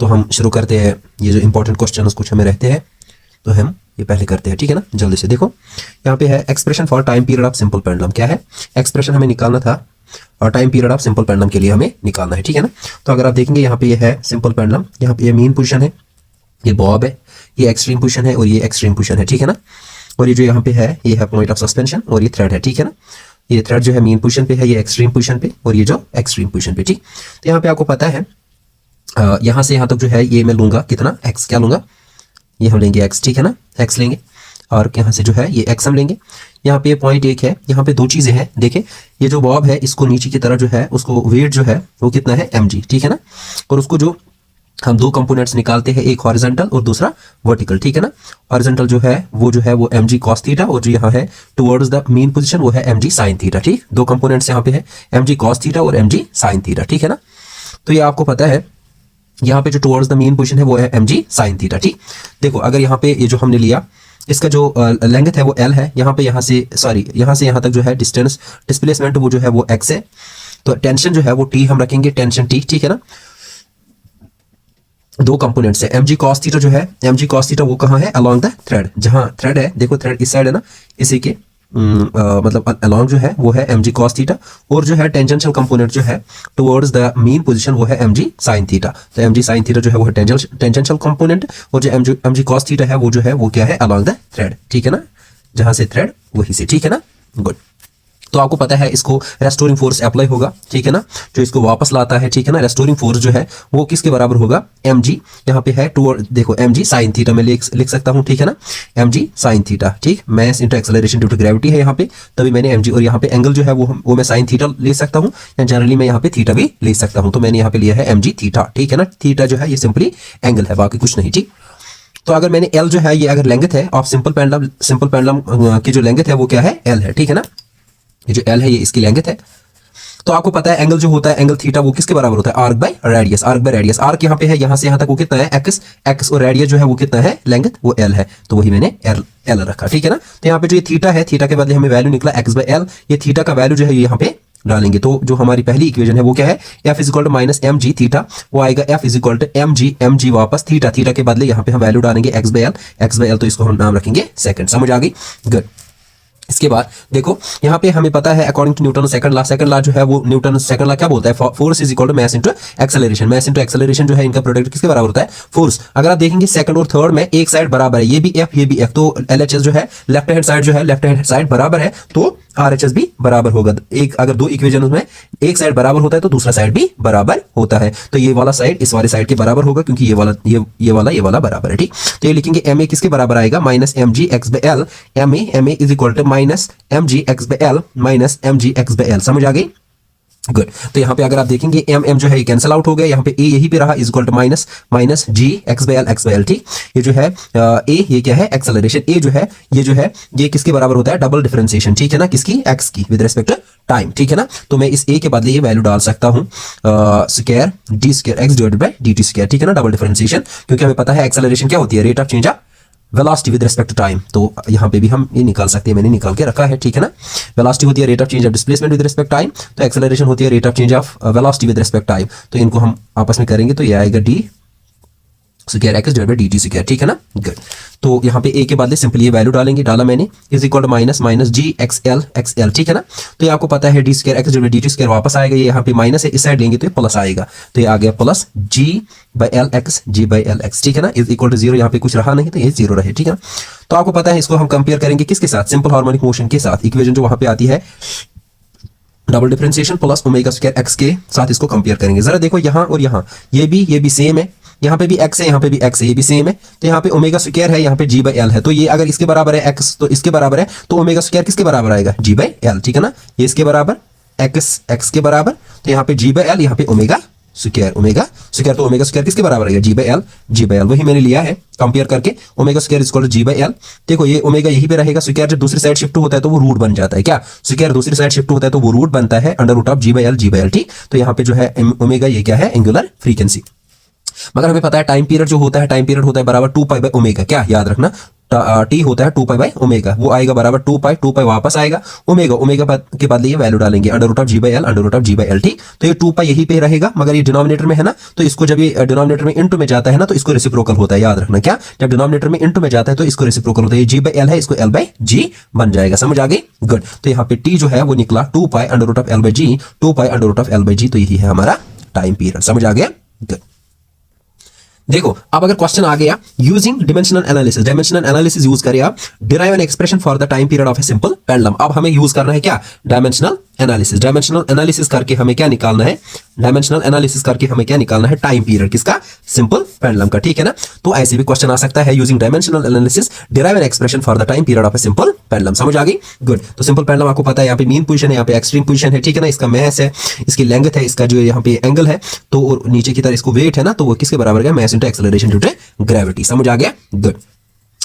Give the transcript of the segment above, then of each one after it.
तो हम शुरू करते हैं। ये जो इंपॉर्टेंट क्वेश्चन कुछ हमें रहते हैं तो हम ये पहले करते हैं, ठीक है ना। जल्दी से देखो, यहाँ पे है expression for time period of simple pendulum. क्या है? एक्सप्रेशन हमें निकालना था और time period of simple pendulum के लिए हमें निकालना है, ठीक है ना। तो अगर आप देखेंगे यहाँ पे ये है सिंपल पेंडुलम, यहाँ पे ये मीन पोजीशन है, ये बॉब है, ये एक्सट्रीम पोजीशन है और ये एक्सट्रीम पोजीशन है, ठीक है ना। और ये जो यहाँ पे है ये है पॉइंट ऑफ सस्पेंशन और ये थ्रेड है, ठीक है ना। ये थ्रेड जो है मीन पोजीशन पे है, ये एक्सट्रीम पोजीशन पे और ये जो एक्सट्रीम पोजीशन पे, ठीक। तो यहाँ पे आपको पता है यहाँ से यहाँ तक जो है ये मैं लूंगा कितना, एक्स क्या लूंगा, ये हम लेंगे एक्स, ठीक है ना, एक्स लेंगे और यहाँ से जो है ये एक्स हम लेंगे। यहाँ पे पॉइंट एक है, यहाँ पे दो चीजें हैं, देखें ये जो बॉब है इसको नीचे की तरह जो है उसको वेट जो है वो कितना है mg, ठीक है ना। और उसको जो हम दो कंपोनेंट्स निकालते हैं, एक हॉरिजॉन्टल और दूसरा वर्टिकल, ठीक है ना। हॉरिजॉन्टल जो है वो mg cos थीटा और जो यहाँ है टुवर्ड्स द मीन पोजीशन वो है mg sin थीटा, ठीक। दो कंपोनेंट्स यहाँ पे है mg cos थीटा और mg sin थीटा, ठीक है ना। तो ये आपको पता है यहाँ पे जो टुवर्ड्स द मीन पोजीशन है वो है mg sin थीटा, ठीक। देखो अगर यहाँ पे ये जो हमने लिया इसका जो लेंथ है वो l है, यहाँ पे यहाँ से यहाँ तक जो है डिस्टेंस डिस्प्लेसमेंट वो जो है वो x है, तो टेंशन जो है वो t हम रखेंगे, टेंशन t, ठीक है ना। दो कंपोनेंट्स है mg cos थीटा जो है mg cos थीटा वो कहाँ है, अलोंग द थ्रेड, जहां थ्रेड है देखो थ्रेड इस साइड है ना, इसी के मतलब अलोंग जो है वो है mg cos थीटा और जो है टेंजेंशियल कंपोनेंट जो है टुवर्ड्स द मीन पोजीशन वो है mg sin थीटा। तो mg sin थीटा जो है वो है टेंजेंशियल कंपोनेंट और जो mg cos थीटा है वो जो है वो क्या है, अलोंग द थ्रेड, ठीक है ना, जहां से थ्रेड वहीं से, ठीक है ना। गुड। तो आपको पता है इसको रेस्टोरिंग फोर्स अप्लाई होगा, ठीक है ना, जो इसको वापस लाता है, ठीक है ना। रेस्टोरिंग फोर्स जो है वो किसके बराबर होगा, mg, यहाँ पे है टुवर्ड देखो mg sin थीटा मैं लिख सकता हूँ, ठीक है ना, mg sin थीटा, ठीक। Mass into acceleration due to gravity है यहाँ पे, तभी मैंने mg, और यहाँ पे एंगल जो है वो मैं sin थीटा ले सकता हूँ या जनरली मैं यहाँ पे थीटा भी ले सकता हूँ, तो मैंने यहाँ पे लिया है mg थीटा, ठीक है ना। थीटा जो है ये सिंपली एंगल है, बाकी कुछ नहीं, ठीक। तो अगर मैंने l जो है ये अगर लेंथ है ऑफ सिंपल पेंडुलम की जो लेंथ है वो क्या है, l है, ठीक है ना। ये जो l है ये इसकी लेंथ है। तो आपको पता है एंगल जो होता है एंगल थीटा वो किसके बराबर होता है, arc by radius, arc by radius. Arc यहाँ पे है, यहाँ से यहाँ तक वो कितना है x और रेडियस जो है वो कितना है, लेंथ वो l है, तो वही मैंने l रखा, ठीक है ना। तो यहाँ पे जो ये थीटा है, थीटा के बदले हमें वैल्यू निकला x बाय l, ये थीटा का वैल्यू जो है यहाँ पे डालेंगे, तो जो हमारी पहली इक्वेशन है वो क्या है, f is equal to minus mg theta, वो आएगा f is equal to mg वापस थीटा, थीटा के बदले यहाँ पे हम वैल्यू डालेंगे x बाय l, तो इसको हम नाम रखेंगे सेकंड, समझ आ गई। गुड। इसके बाद देखो यहाँ पे हमें पता है according to Newton second law जो है वो न्यूटन सेकंड लॉ क्या बोलता है, force is equal to mass into acceleration. Mass into acceleration जो है इनका प्रोडक्ट किसके बराबर होता है, फोर्स। अगर आप देखेंगे सेकंड और थर्ड में एक साइड बराबर है, ये भी f, तो LHS जो है लेफ्ट हैंड साइड जो है लेफ्ट हैंड साइड बराबर है तो RHS भी बराबर होगा। एक अगर दो इक्वेशन में एक साइड बराबर होता है तो दूसरा साइड भी बराबर होता है, तो ये वाला साइड इस वाले साइड के बराबर होगा क्योंकि ये वाला बराबर है, ठीक। तो ये लिखेंगे ma किसके बराबर आएगा, minus mg x by l, ma is equal to minus mg x by l minus mg x by l, समझ आ गई। गुड। तो यहाँ पे अगर आप देखेंगे m जो है ये कैंसिल आउट हो गया, यहाँ पे a यही पे रहा, is equal to minus g x by l, ठीक। ये जो है a ये क्या है, एक्सेलरेशन, a जो है ये किसके बराबर होता है, डबल डिफरेंशिएशन, ठीक है ना, किसकी, x की विद रिस्पेक्ट टू टाइम, ठीक है ना। तो मैं इस a के बदले ये वैल्यू डाल सकता हूँ square d square x divided by dt square, ठीक है ना, डबल डिफरेंशिएशन, क्योंकि हमें पता है एक्सेलरेशन क्या होती है, rate of change of velocity with respect to time. तो यहाँ पे भी हम ये निकाल सकते हैं, मैंने निकाल के रखा है, ठीक है ना। वेलोसिटी होती है rate of change of displacement with respect time, तो एक्सेलरेशन होती है rate of change of velocity with respect time. तो इनको हम आपस में करेंगे तो ये आएगा d square x divided by dt square, ठीक है ना। गुड। तो यहाँ पे a के बदले सिंपली ये वैल्यू डालेंगे, डाला मैंने, is equal to minus g xl, ठीक है ना। तो ये आपको पता है d square x divided dt square वापस आएगा, ये यहाँ पे माइनस है, इस साइड लेंगे तो ये प्लस आएगा, तो ये आ गया plus g by l x, ठीक है ना, इज इक्वल टू 0, यहाँ पे कुछ रहा नहीं तो ये 0 रहे, ठीक है ना। तो आपको पता है इसको हम कंपेयर करेंगे किसके साथ, सिंपल हार्मोनिक मोशन के साथ। इक्वेशन जो वहां पे आती है double differentiation plus omega square x के साथ इसको कंपेयर करेंगे। जरा देखो यहाँ और यहाँ ये भी सेम है, यहाँ पे भी x है, यहाँ पे भी x है, ये भी सेम है, तो यहाँ पे ओमेगा स्क्वायर है, यहाँ पे g बाय l है, तो ये अगर इसके बराबर है x तो इसके बराबर है, तो ओमेगा स्क्वायर किसके बराबर आएगा, g बाय l, ठीक है ना। ये इसके बराबर x के बराबर, तो यहाँ पे g बाय l, यहाँ पे ओमेगा स्क्वायर, तो ओमेगा स्क्वायर किसके बराबर आएगा, g बाय l, वही मैंने लिया है कंपेयर करके, omega square is equal to g by l। देखो ये ओमेगा यहीं पे रहेगा, स्क्वायर जब दूसरी साइड शिफ्ट होता है तो वो रूट बन जाता है, क्या, स्क्वायर दूसरी साइड शिफ्ट होता है तो वो रूट बनता है under root of g by l, ठीक। तो यहाँ पे जो है ओमेगा ये क्या है, एंगुलर फ्रीक्वेंसी। मगर हमें पता है टाइम पीरियड जो होता है, टाइम पीरियड होता है बराबर 2 पाई बाय ओमेगा, क्या याद रखना, टी होता है 2 पाई बाई ओमेगा, वो आएगा बराबर 2 पाई, 2 पाई वापस आएगा, ओमेगा, ओमेगा के बदले ये वैल्यू डालेंगे under root of g by l, under root of g by l, ठीक। तो ये 2 पाई यहीं पे रहेगा, मगर ये डिनोमिनेटर में है ना, तो इसको जब ये डिनोमिनेटर में इनटू में जाता है ना, तो इसको रेसिप्रोकल होता है, याद रखना क्या, जब डिनोमिनेटर में इनटू में जाता है तो इसको रेसिप्रोकल होता है, ये जी बाई एल है, इसको एल बाई जी बन जाएगा, समझ आ गई, गुड। तो यहाँ पे टी जो है वो निकला 2 pi under root of L by g, 2 pi under root of L by g, तो यही है हमारा टाइम पीरियड, समझ आ गया, गुड। देखो अब अगर क्वेश्चन आ गया using dimensional analysis, dimensional analysis use करिए आप, derive an expression for the time period of a simple pendulum. अब हमें यूज करना है क्या, डायमेंशनल एनालिसिस। डायमेंशनल एनालिसिस करके हमें क्या निकालना है, डायमेंशनल एनालिसिस करके हमें क्या निकालना है, टाइम पीरियड किसका, सिंपल पेंडुलम का, ठीक है ना। तो ऐसे भी क्वेश्चन आ सकता है, using dimensional analysis derive an expression for the time period of a simple pendulum, समझ आ गई, गुड। तो सिंपल पेंडुलम आपको पता है यहाँ पे मीन पोजीशन है, यहाँ पे एक्सट्रीम पोजीशन है, ठीक है ना, इसका मैस है, इसकी लेंथ है, इसका जो यहाँ पे एंगल है, तो और नीचे की तरह इसको वेट है ना, तो वो किसके बराबर है, mass into acceleration due to gravity, समझ आ गया, गुड।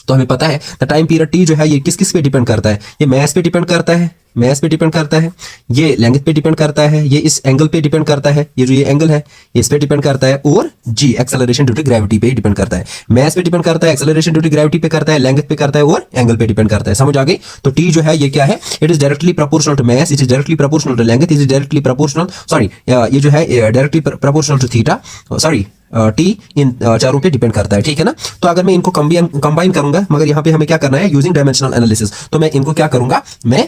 तो हमें पता है द टाइम पीरियड टी जो है ये किस किस पे डिपेंड करता है, ये मैस पे डिपेंड करता है, मैस पे डिपेंड करता है, ये लेंथ पे डिपेंड करता है, ये इस एंगल पे डिपेंड करता है, ये जो ये एंगल है ये इस पे डिपेंड करता है, और जी एक्सेलरेशन ड्यू टू ग्रेविटी पे डिपेंड करता है, मैस पे डिपेंड करता है, एक्सेलरेशन ड्यू टू ग्रेविटी पे करता है, लेंथ पे करता है, और एंगल पे डिपेंड करता है, समझ आ गई। तो टी जो है ये क्या है, it is directly proportional to mass, it is directly proportional to length, it is directly proportional, sorry ये जो है directly proportional to theta, sorry T इन चारों पे डिपेंड करता है, ठीक है ना। तो अगर मैं इनको कंबाइन करूंगा, मगर यहाँ पे हमें क्या करना है, यूजिंग डायमेंशनल एनालिसिस, तो मैं इनको क्या करूंगा, मैं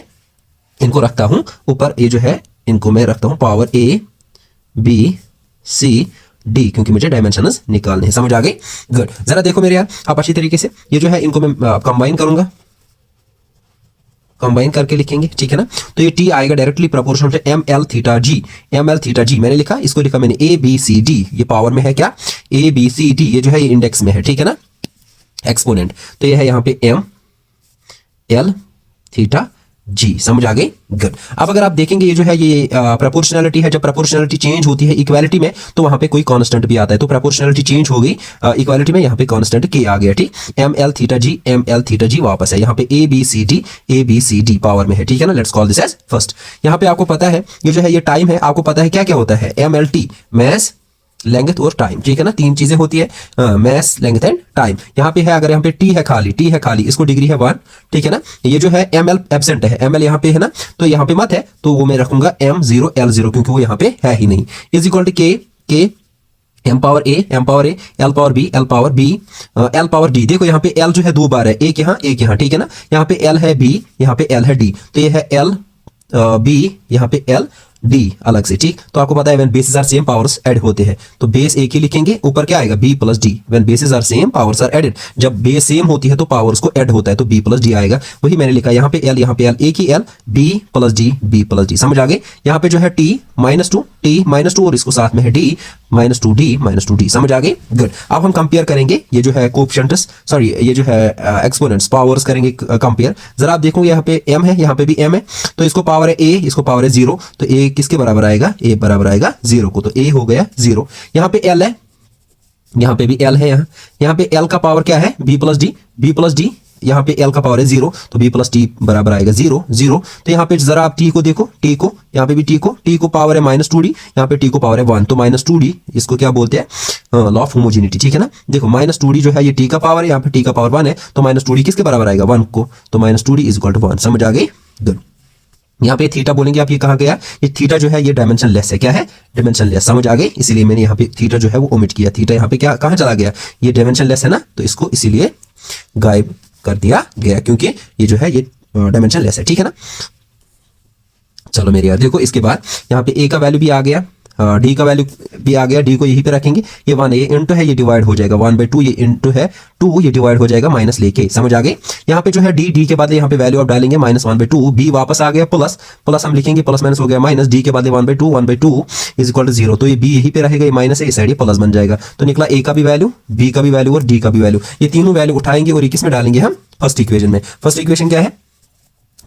इनको रखता हूं ऊपर, ये जो है इनको मैं रखता हूं power A B C D, क्योंकि मुझे डायमेंशंस निकालने हैं, समझ आ गई, गुड। जरा देखो मेरे यार आप अच्छी तरीके से, ये जो है इनको मैं कंबाइन करूंगा, कंबाइन करके लिखेंगे, ठीक है ना। तो ये टी आएगा directly proportional to M L theta g, M L theta g मैंने लिखा, इसको लिखा मैंने ए बी सी डी, ये पावर में है क्या, ए बी सी डी, ये जो है ये इंडेक्स में है, ठीक है ना, एक्सपोनेंट, तो ये है यहाँ पे एम एल थीटा जी, समझ आ गई, गुड। अब अगर आप देखेंगे ये जो है ये प्रोपोर्शनैलिटी है, जब प्रोपोर्शनैलिटी चेंज होती है इक्वालिटी में, तो वहां पे कोई कांस्टेंट भी आता है, तो प्रोपोर्शनैलिटी चेंज हो गई इक्वालिटी में, यहाँ पे कांस्टेंट के आ गया, ठीक, M L theta g, M L theta g वापस है, यहाँ पे A B C D power में है, ठीक है ना। Let's call this as first. यहाँ पे आपको पता है ये जो है ये टाइम है, आपको पता है क्या क्या होता है, M L T, mass length और टाइम, ठीक है ना, तीन चीजें होती है, मैस लेंथ एंड टाइम। यहाँ पे है, अगर यहाँ पे टी है खाली, टी है खाली, इसको डिग्री है 1, ठीक है ना। ये जो है एम एल एब्सेंट है, एम एल यहाँ पे है ना, तो यहाँ पे मत है, तो वो मैं रखूंगा m0 l0, क्योंकि वो यहाँ पे है ही नहीं, is equal to K M power A, L power B, L power D. देखो यहाँ पे एल जो है 2 बार है, एक यहाँ, ठीक है ना, यहाँ पे एल है बी, यहाँ पे एल है डी, तो ये है एल बी, यहाँ पे एल डी अलग से, ठीक। तो आपको पता है when basis are same powers add होते हैं, तो बेस एक ही लिखेंगे, ऊपर क्या आएगा b plus D, when basis are same powers are added, जब बेस सेम होती है तो पावर्स को ऐड होता है, तो b प्लस डी आएगा, वही मैंने लिखा, यहाँ पे l, यहाँ पे l, एक ही l, b प्लस डी, समझ आ गए। यहाँ पे जो है t माइनस टू और इसको साथ में है d माइनस टू डी, समझ आ गई, गुड। अब हम कंपेयर करेंगे ये जो है कोएफिशिएंट्स, सॉरी ये जो है एक्सपोनेंट्स, पावर्स करेंगे कंपेयर। जरा आप देखो यहाँ पे m है, यहाँ पे भी m है, तो इसको पावर है a, इसको पावर है 0, तो a किसके बराबर आएगा, a बराबर आएगा 0 को, तो a हो गया 0। यहाँ पे l है, यहाँ पे भी l है, यहाँ पे l का पावर क्या है, b प्लस डी, यहाँ पे l का पावर है 0, तो b प्लस टी बराबर आएगा 0। तो यहाँ पे जरा आप t को देखो, यहाँ पे भी t को पावर है -2d, यहाँ पे t को पावर है 1, तो -2d इसको क्या बोलते हैं, लॉ ऑफ होमोजेनिटी, ठीक है ना। देखो -2d जो है ये t का पावर है, यहाँ पे t का पावर 1 है, तो -2d किसके बराबर आएगा, 1 को, तो -2d इज इक्वल टू 1, समझ आ गई, गुड। यहाँ पे थीटा बोलेंगे आप, ये कहाँ गया, ये थीटा जो है ये डायमेंशन लेस है, क्या है, डायमेंशन लेस, समझ आ गई, इसीलिए मैंने यहाँ पे थीटा जो है वो ओमिट किया, थीटा यहाँ पे क्या कहाँ चला गया, ये डायमेंशन लेस है ना, तो इसको इसीलिए गायब कर दिया गया, क्योंकि ये जो है ये डायमेंशन लेस है, ठीक है ना। चलो मेरे यार देखो, इसके बाद यहाँ पे a का वैल्यू भी आ गया, डी का वैल्यू भी आ गया, डी को यहीं पे रखेंगे, ये 1 ये इंटू है, ये डिवाइड हो जाएगा 1/2, ये इंटू है 2, ये डिवाइड हो जाएगा माइनस लेके, समझ आ गई। यहाँ पे जो है डी के बाद यहाँ पे वैल्यू आप डालेंगे -1/2, बी वापस आ गया प्लस हम लिखेंगे, प्लस माइनस हो गया माइनस, डी के बाद 1/2 इज इक्वल टू 0, तो ये बी यहीं पे रहेगा, ये माइनस है, इस साइड ये प्लस बन जाएगा, तो निकला ए का भी वैल्यू, बी का भी वैल्यू और डी का भी वैल्यू, ये तीनों वैल्यू उठाएंगे और किस में डालेंगे हम, फर्स्ट इक्वेशन में। फर्स्ट इक्वेशन क्या है,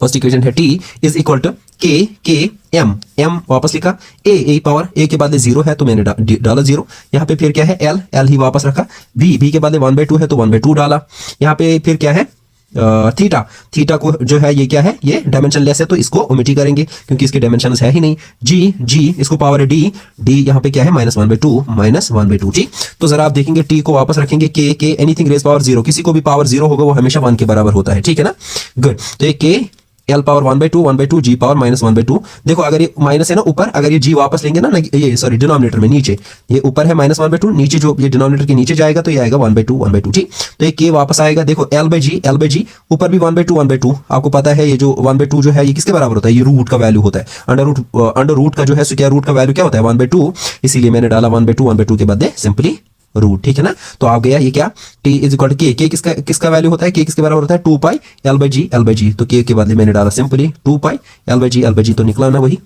फर्स्ट इक्वेशन है t इज इक्वल टू के m वापस लिखा, a पावर a के बाद 0 है तो मैंने डाला 0, यहाँ पे फिर क्या है l ही वापस रखा, b के बाद 1/2 है तो 1/2 डाला, यहाँ पे फिर क्या है थीटा, थीटा को जो है ये क्या है, ये डायमेंशन लेस है तो इसको ओमिट ही करेंगे क्योंकि इसके डायमेंशन है ही नहीं। जी इसको पावर है डी, डी यहाँ पे क्या है -1/2 ठीक। तो जरा आप देखेंगे टी को वापस रखेंगे के एनीथिंग रेज पावर 0, किसी को भी पावर 0 होगा वो हमेशा 1 के बराबर होता है, ठीक है ना, गुड। तो ये के एल पावर 1/2 जी पावर -1/2। देखो अगर ये माइनस है ना ऊपर, अगर ये जी वापस लेंगे ना, ये सॉरी डिनोमिनेटर में नीचे, ये ऊपर है -1/2, नीचे जो ये डिनोमिनेटर के नीचे जाएगा तो ये आएगा 1/2 ठीक। तो ये के वापस आएगा, देखो एल बाई जी ऊपर भी 1/2 आपको पता है ये जो 1/2 जो है ये किसके बराबर होता है, ये रूट का वैल्यू होता है। अंडर रूट का जो है स्क्वायर रूट का वैल्यू क्या होता है 1/2, इसीलिए मैंने डाला 1/2 के बदले सिंपली रूट, ठीक है ना। तो आ गया ये क्या, t इज इक्वल टू के किसका वैल्यू होता है, के किसके बराबर होता है 2 पाई एल बाई जी। तो के बदले मैंने डाला simply 2 pi L by g तो निकला ना वही,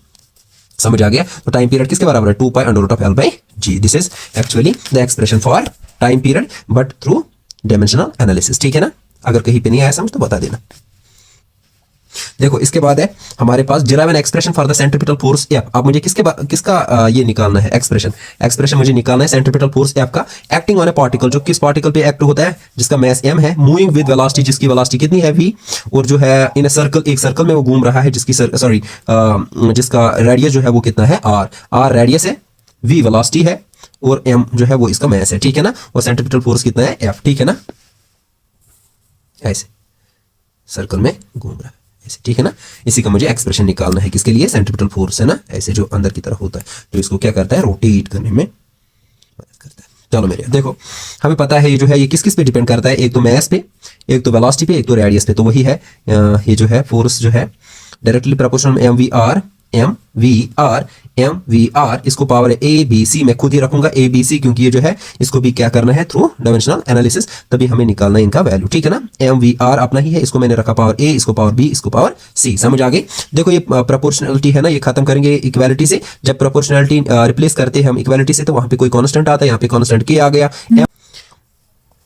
समझ आ गया। तो टाइम पीरियड किसके बराबर है 2 pi under root of L by g. This is actually the expression for time period but through dimensional analysis, ठीक है ना। अगर कहीं पे नहीं आया समझ तो बता देना। देखो इसके बाद है हमारे पास derive an expression for the centripetal force F. अब मुझे किसका ये निकालना है एक्सप्रेशन मुझे निकालना है सेंट्रीपिटल फोर्स एफ का एक्टिंग ऑन ए पार्टिकल, जो किस पार्टिकल पे एक्ट होता है, जिसका मास m है, मूविंग विद वेलोसिटी, जिसकी वेलोसिटी कितनी है v, और जो है इन ए सर्कल, एक सर्कल में वो घूम रहा है जिसकी जिसका रेडियस जो है वो कितना है r रेडियस है, v वेलोसिटी है और m जो है वो इसका मास है, ठीक है ना। और सेंट्रीपिटल फोर्स कितना है f, ठीक है ना, ऐसे सर्कल में घूम रहा है ऐसे, ठीक है ना। इसी का मुझे एक्सप्रेशन निकालना है, किसके लिए, सेंट्रीपिटल फोर्स है ना, ऐसे जो अंदर की तरफ होता है, जो इसको क्या करता है रोटेट करने में मदद करता है। चलो मेरे देखो हमें पता है ये जो है ये किस किस पे डिपेंड करता है, एक तो मास पे, एक तो वेलोसिटी पे, एक तो रेडियस पे। तो वही है ये जो है फोर्स जो है डायरेक्टली प्रोपोर्शनल mv r इसको पावर ए बी सी मैं खुद ही रखूंगा ए बी सी, क्योंकि ये जो है इसको भी क्या करना है थ्रू डायमेंशनल एनालिसिस, तभी हमें निकालना है इनका वैल्यू, ठीक है ना। mv r अपना ही है, इसको मैंने रखा पावर ए, इसको पावर बी, इसको पावर सी, समझ आ गई। देखो ये प्रोपोर्शनलिटी है ना, ये खत्म करेंगे इक्वालिटी से। जब प्रोपोर्शनलिटी रिप्लेस करते हैं हम इक्वालिटी से तो वहां पे कोई कांस्टेंट आता है, यहाँ पे कांस्टेंट के आ गया।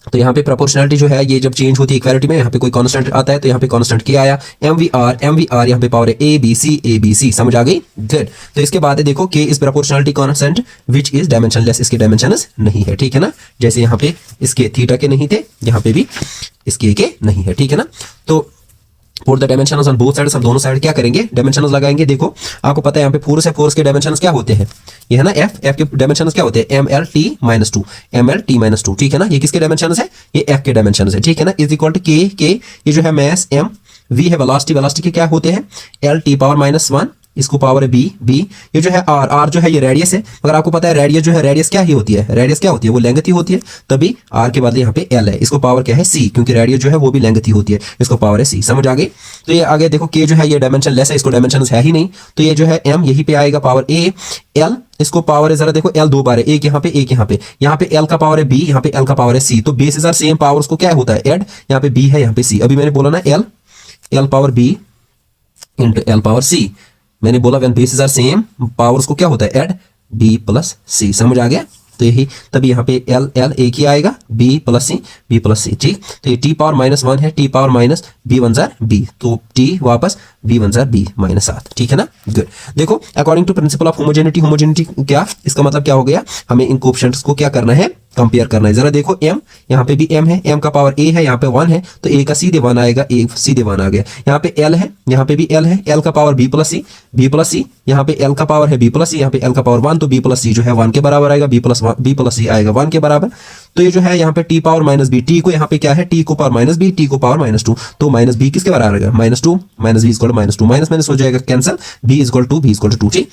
तो यहाँ पे प्रोपोर्शनलिटी जो है ये जब चेंज होती है इक्वालिटी में, यहाँ पे कोई कांस्टेंट आता है तो यहाँ पे कांस्टेंट के आया, mv r यहाँ पे पावर है ए बी सी, समझ आ गई, गुड। तो इसके बाद है देखो k is proportionality constant which is dimensionless, इसके डायमेंशनस नहीं है, ठीक है ना। जैसे यहाँ पे इसके थीटा के नहीं थे, यहाँ पे भी इसके के नहीं है, ठीक है ना। तो for the dimensions on both sides, हम दोनों साइड क्या करेंगे डायमेंशंस लगाएंगे। देखो आपको पता है यहाँ पे फोर्स है, फोर्स के डायमेंशंस क्या होते हैं, ये है ना एफ के डायमेंशंस क्या होते हैं ml t-2, ठीक है ना। ये किसके डायमेंशंस है, ये एफ के डायमेंशंस है, ठीक है ना। इज इक्वल टू के ये जो है मास m, v है वेलोसिटी के क्या होते हैं l t पावर -1, इसको पावर है बी, ये जो है आर जो है ये रेडियस है, मगर आपको पता है रेडियस जो है रेडियस क्या ही होती है, रेडियस क्या होती है वो लेंथ ही होती है, तभी आर के बदले यहाँ पे एल है, इसको पावर क्या है सी, क्योंकि रेडियस जो है वो भी लेंथ ही होती है, इसको पावर है सी, समझ आ गई। तो ये आगे देखो के जो है ये डायमेंशन लेस है, इसको डायमेंशन है ही नहीं, तो ये जो है एम यही पे आएगा पावर ए, एल इसको पावर है, जरा देखो एल दो बार है, एक यहाँ पे एक यहाँ पे एल का पावर है बी, यहाँ पे एल का पावर है सी, तो बेसिस आर सेम, पावर को क्या होता है ऐड, यहाँ पे बी है यहाँ पे सी, अभी मैंने बोला ना L power B into L power C, मैंने बोला when basis are same powers को क्या होता है ऐड b प्लस सी, समझ आ गया। तो यही तभी यहाँ पे एल एक ही आएगा b प्लस सी, ठीक। तो ये t पावर -1 है, t power minus b one जार b, तो t वापस b वन जार b -7, ठीक है ना, गुड। देखो according to principle of homogeneity क्या, इसका मतलब क्या हो गया, हमें इन कोएफिशिएंट्स को क्या करना है कंपेयर करना है। जरा देखो m यहाँ पे भी m है, m का पावर a है, यहाँ पे 1 है, तो a का सीधे 1 आएगा, a सीधे 1 आ गया। यहाँ पे l है, यहाँ पे भी l है, l का पावर b प्लस सी, यहाँ पे l का पावर है b प्लस सी, यहाँ पे l का पावर 1, तो b प्लस सी जो है 1 के बराबर आएगा, b प्लस सी आएगा 1 के बराबर। तो ये जो है यहाँ पे t पावर -b, t को यहाँ पे क्या है t को पावर -b, t को पावर -2, तो -b किसके बराबर आएगा -2, -b इक्वल टू -2, माइनस हो जाएगा कैंसिल, b इक्वल टू 2, ठीक।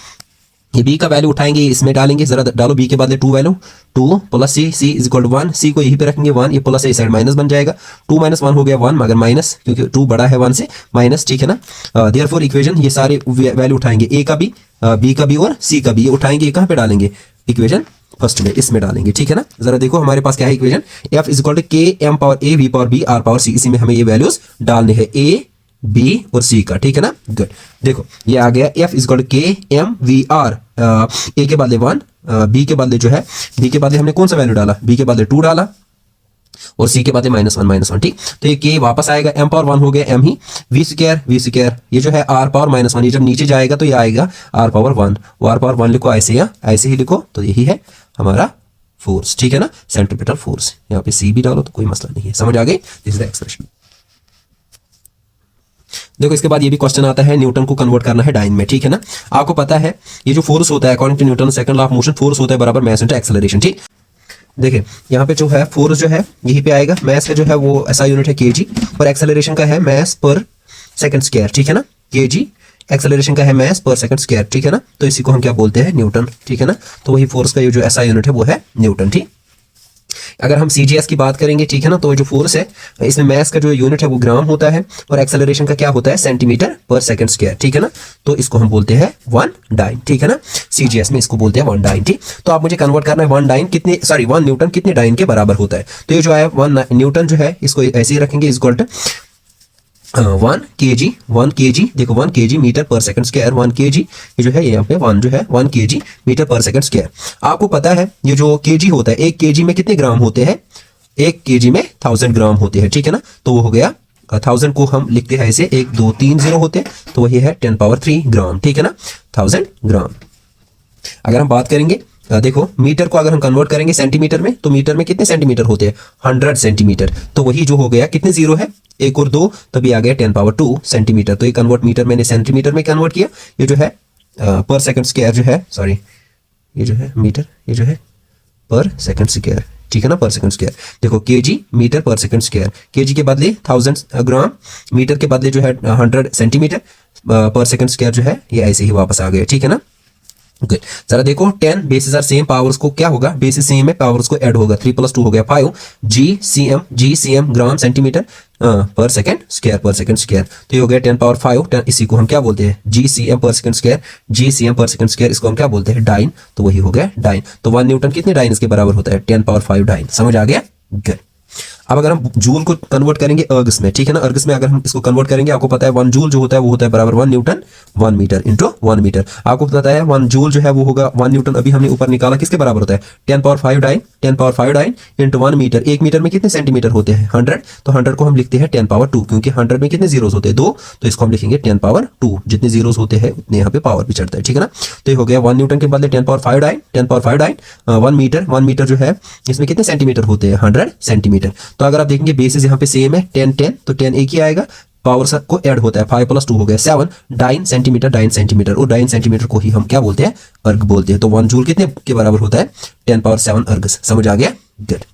ये b का वैल्यू उठाएंगे, इसमें डालेंगे, जरा डालो b के बदले 2 value, 2 plus c is equal to 1, c को यहीं पे रखेंगे 1, ये प्लस है इस साइड माइनस बन जाएगा, 2 - 1 हो गया 1, मगर माइनस क्योंकि 2 बड़ा है 1 से, माइनस, ठीक है ना। देयरफॉर इक्वेशन ये सारे वैल्यू उठाएंगे, a का भी, b का भी और c का भी, ये उठाएंगे, ये कहाँ पे डालेंगे इक्वेशन फर्स्ट में, इसमें डालेंगे, ठीक है ना। जरा देखो हमारे पास क्या है equation, f is equal to k m power a v power b r power c, इसी में हमें ये वैल्यूज डालने हैं a b और c का, ठीक है ना, गुड। देखो ये आ गया f is equal to k m v r, a के बदले 1, b के बदले जो है b के बदले हमने कौन सा वैल्यू डाला, b के बदले 2 डाला और c के बदले -1, ठीक। तो ये k वापस आएगा, m पावर 1 हो गया m ही, v स्क्वायर, ये जो है r पावर -1, ये जब नीचे जाएगा तो ये आएगा r पावर 1, r पावर 1 लिखो ऐसे या ऐसे ही लिखो, तो यही है हमारा फोर्स, ठीक है ना, सेंट्रीपिटल फोर्स। यहाँ पे c भी डालो तो कोई मसला नहीं है, समझ आ गई, दिस इज द एक्सप्रेशन। देखो इसके बाद ये भी क्वेश्चन आता है, न्यूटन को कन्वर्ट करना है डाइन में, ठीक है ना। आपको पता है ये जो फोर्स होता है according to Newton second law of motion, force होता है बराबर मास इनटू एक्सेलरेशन, ठीक। देखिए यहाँ पे जो है फोर्स जो है यहीं पे आएगा, मास का जो है वो ऐसा यूनिट है केजी, और एक्सेलरेशन का है मास पर सेकंड स्क्वायर, ठीक है ना। केजी एक्सेलरेशन का है मास पर सेकंड स्क्वायर, ठीक है ना। तो इसी को हम क्या बोलते हैं, न्यूटन, ठीक है ना। तो वही फोर्स का ये जो ऐसा यूनिट है वो है न्यूटन, ठीक। अगर हम सीजीएस की बात करेंगे, ठीक है ना, तो जो फोर्स है इसमें मास का जो यूनिट है वो ग्राम होता है, और एक्सेलरेशन का क्या होता है, सेंटीमीटर पर सेकंड स्क्वायर, ठीक है ना। तो इसको हम बोलते हैं वन डाइन, ठीक है ना। सीजीएस में इसको बोलते हैं वन डाइन, ठीक। तो आप मुझे कन्वर्ट करना है वन डाइन कितने, सॉरी वन न्यूटन कितने डाइन के बराबर होता है। तो ये जो है वन न्यूटन जो है इसको ऐसे ही रखेंगे, इक्वल टू 1 kg, देखो 1 kg मीटर पर सेकंड स्क्वायर, 1 kg ये जो है यहाँ पे 1 जो है 1 kg मीटर पर सेकंड स्क्वायर। आपको पता है ये जो kg होता है, 1 kg में कितने ग्राम होते हैं, 1 kg में 1000 ग्राम होते हैं, ठीक है ना। तो वो हो गया 1000 को हम लिखते हैं ऐसे 1 2 3 0 होते हैं, तो वही है 10 पावर 3 ग्राम, ठीक है ना, 1000 ग्राम। अगर हम बात करेंगे देखो मीटर को अगर हम कन्वर्ट करेंगे सेंटीमीटर में, तो मीटर में कितने सेंटीमीटर होते हैं, 100 सेंटीमीटर। तो वही जो हो गया, कितने जीरो है, 1 और 2, तभी आ गया 10 पावर 2 सेंटीमीटर। तो ये कन्वर्ट मीटर मैंने सेंटीमीटर में कन्वर्ट किया। ये जो है पर सेकंड स्क्वायर जो है, सॉरी ये जो है मीटर, ये जो है पर सेकंड स्क्वायर, ठीक है ना, पर सेकंड स्क्वायर। देखो केजी मीटर पर सेकंड स्क्वायर, केजी के बदले 1000 ग्राम, मीटर के बदले जो है 100 सेंटीमीटर, पर सेकंड स्क्वायर जो है ये ऐसे ही वापस आ गया, ठीक है ना। गुड, जरा देखो 10 बेसिस आर सेम, पावर्स को क्या होगा, बेसिस सेम है, पावर्स को ऐड होगा, 3 + 2 हो गया 5, जी सी एम ग्राम सेंटीमीटर पर सेकंड स्क्वायर, पर सेकंड स्क्वायर। तो ये हो गया 10 पावर 5, 10, इसी को हम क्या बोलते हैं, जी सी एम पर सेकंड स्क्वायर, जी सी एम पर सेकंड स्क्वायर, इसको हम क्या बोलते हैं, डाइन। तो वही हो गया डाइन। तो 1 न्यूटन कितने डाइन इसके बराबर होता है, 10 पावर 5 डाइन। समझ आ गया, गुड। अब अगर हम जूल को कन्वर्ट करेंगे अर्ग्स में, ठीक है ना, अर्ग्स में अगर हम इसको कन्वर्ट करेंगे, आपको पता है 1 जूल जो होता है वो होता है बराबर 1 न्यूटन 1 मीटर इंटू 1 मीटर। आपको पता है 1 जूल जो है वो होगा 1 न्यूटन, अभी हमने ऊपर निकाला, किसके बराबर होता है, 10 power 5 dyne, 10 power 5 dyne into 1 metre. 1 metre में कितने सेंटीमीटर होते हैं, 100। तो 100 को हम लिखते हैं 10 पावर 2, क्योंकि 100 में कितने जीरोस होते हैं, 2। तो इसको हम लिखेंगे 10 पावर 2, जितने जीरोस होते हैं उतने यहाँ पे पावर भी चढ़ता है, ठीक है ना। तो ये हो गया 1 न्यूटन के बदले 10 power 5 dyne, 10 power 5 dyne 1 metre, 1 metre जो है इसमें कितने सेंटीमीटर होते हैं, 100 सेंटीमीटर। तो अगर आप देखेंगे बेसिस यहाँ पे सेम है, 10 10, तो 10 एक ही आएगा, पावर को ऐड होता है, 5 + 2 हो गया 7 डाइन सेंटीमीटर, डाइन सेंटीमीटर, और डाइन सेंटीमीटर को ही हम क्या बोलते हैं, अर्ग बोलते हैं। तो 1 जूल कितने के बराबर होता है, 10 पावर 7 अर्ग्स। समझ आ गया, गुड।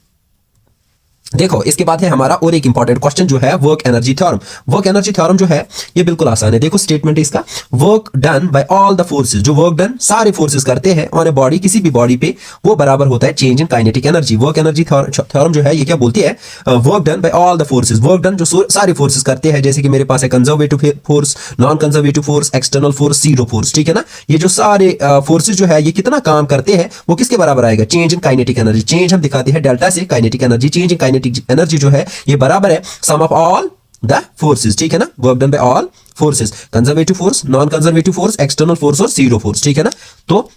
देखो इसके बाद है हमारा और एक इंपॉर्टेंट क्वेश्चन जो है work energy theorem. Work energy theorem जो है ये बिल्कुल आसान है। देखो स्टेटमेंट है इसका, work done bye all the forces, जो वर्क डन सारे फोर्सेस करते हैं ऑन ए बॉडी, किसी भी बॉडी पे, वो बराबर होता है change in kinetic energy. Work energy theorem जो है ये क्या बोलती है, work done bye all the forces, work done जो सारे फोर्सेस करते हैं, जैसे कि मेरे पास है conservative force, non conservative force, external force, zero force, ठीक है ना। ये जो सारे फोर्सेस जो है ये कितना काम करते हैं, वो किसके बराबर आएगा, change in kinetic energy. Change हम दिखाते हैं डेल्टा से, kinetic energy, change in kinetic energy जो है ये बराबर है सम ऑफ ऑल द फोर्सेस, ठीक है ना। Work done bye all forces, conservative force, non conservative force, external force और जीरो फोर्स, ठीक है ना। तो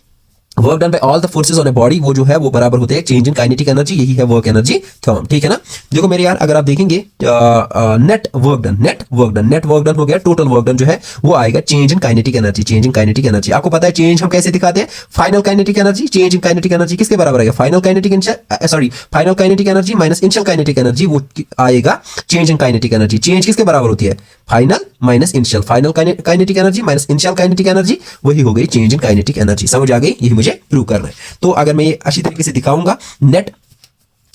work done bye all the forces on a body, वो जो है वो बराबर होते हैं चेंज इन काइनेटिक एनर्जी, यही है वर्क एनर्जी थ्योरम, ठीक है ना। देखो मेरे यार अगर आप देखेंगे net work done, net work done हो गया, टोटल वर्क डन जो है वो आएगा change in kinetic energy, change in kinetic energy. आपको पता है चेंज हम कैसे दिखाते हैं, final kinetic energy, change in kinetic energy किसके बराबर आएगा, final kinetic energy minus initial kinetic energy, वो आएगा change in kinetic energy. Change किसके बराबर होती है, final minus initial, final kinetic energy minus initial kinetic energy, वही हो गई चेंज इन काइनेटिक एनर्जी। समझ आ गई, यही मुझे प्रूव करना है। तो अगर मैं ये अच्छी तरीके से दिखाऊंगा, नेट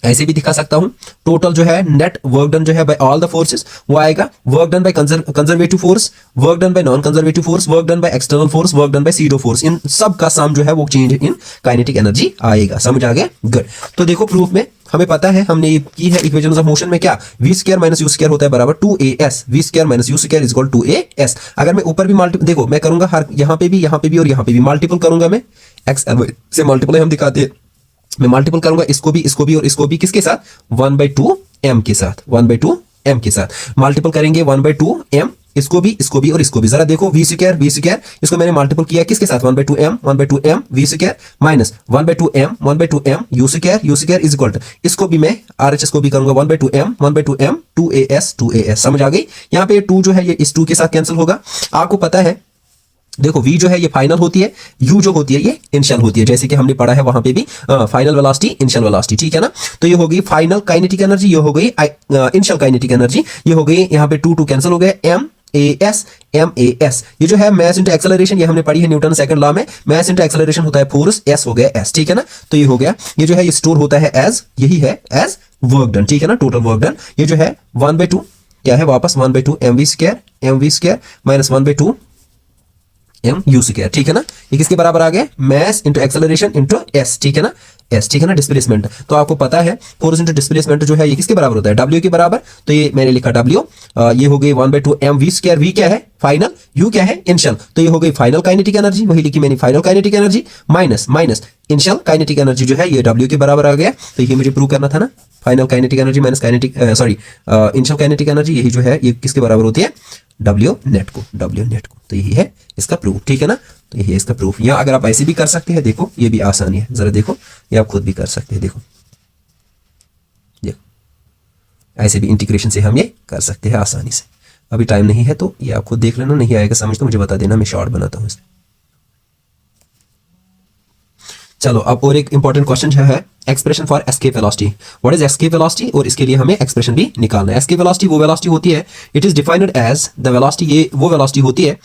ऐसे भी दिखा सकता हूं, टोटल जो है नेट वर्क डन जो है बाय ऑल द फोर्सेस, वो आएगा work done by conservative force, work done by non conservative force, work done by external force, work done by zero force, इन सब का सम जो है वो चेंज इन काइनेटिक एनर्जी आएगा। समझ आ गया, गुड। तो देखो प्रूफ में हमें पता है, हमने ये की है इक्वेशंस ऑफ मोशन में क्या, v² - u² होता है बराबर 2as, v² - u² is equal 2as। अगर मैं ऊपर भी मल्टीपल, देखो मैं करूंगा हर यहाँ पे भी और यहाँ पे भी मल्टीपल करूंगा, मैं x से मल्टीपल हम दिखाते हैं, मैं मल्टीपल करूंगा इसको भी और इसको भी, किसके साथ, 1/2 m के साथ, 1/2 m के साथ मल्टीपल करेंगे, 1/2 m, इसको भी और इसको भी। जरा देखो v², इसको मैंने मल्टीपल किया किसके साथ, 1/2 m v² minus 1/2 m u² is equal to, इसको भी मैं RHS को भी करूंगा 1/2 m 2as। समझ आ गई, यहाँ पे 2 जो है ये इस 2 के साथ कैंसिल होगा। आपको पता है देखो v जो है ये फाइनल होती है, u जो होती है ये इनिशियल होती है, जैसे कि हमने पढ़ा है वहां पे भी फाइनल वेलोसिटी, इनिशियल वेलोसिटी, ठीक है ना। तो ये हो गई फाइनल काइनेटिक एनर्जी, ये हो गई इनिशियल काइनेटिक एनर्जी, ये हो गई यहाँ पे 2 कैंसिल हो गए, m MAS। ये जो है मास इंटू एक्सेलरेशन, ये हमने पढ़ी है न्यूटन सेकंड लॉ में। मास इंटू एक्सेलरेशन होता है फोर्स, S हो गया S, ठीक है ना। तो ये हो गया, ये जो है ये स्टोर होता है एज, यही है एज वर्क डन, ठीक है ना, टोटल वर्क डन। ये जो है 1/2 क्या है वापस 1/2 mv square minus 1/2 mu square, ठीक है ना। ये किसके बराबर आ गया, mass into acceleration into S, ठीक है ना, S, ठीक है ना, डिस्प्लेसमेंट। तो आपको पता है फोर्स इंटू डिस्प्लेसमेंट जो है ये किसके बराबर होता है, W के बराबर। तो ये मैंने लिखा W, ये हो गई 1/2 mv स्क्वायर, V क्या है फाइनल, U क्या है इनिशियल। तो ये हो गई फाइनल काइनेटिक एनर्जी, वही लिखी मैंने final kinetic energy, minus initial kinetic energy जो है ये W के बराबर आ गया। तो ये मुझे प्रूव करना था ना, final kinetic energy minus initial kinetic energy, यही जो है ये किसके बराबर होती है, W नेट को। तो यही है इसका प्रूफ, ठीक है ना। तो यही है इसका प्रूफ। या अगर आप ऐसे भी कर सकते हैं, देखो ये भी आसानी है, जरा देखो ये आप खुद भी कर सकते हैं, देखो ऐसे भी इंटीग्रेशन से हम ये कर सकते हैं आसानी से। अभी टाइम नहीं है तो ये आप खुद देख लेना, नहीं आएगा समझ तो मुझे बता देना, मैं शॉर्ट बनाता हूं इसे। चलो अब और एक इंपॉर्टेंट क्वेश्चन जो है, expression for escape velocity. What is escape velocity, और इसके लिए हमें एक्सप्रेशन भी निकालना है। एस्केप वेलोसिटी वो वेलोसिटी होती है, it is defined as the velocity, ये वो वेलोसिटी होती है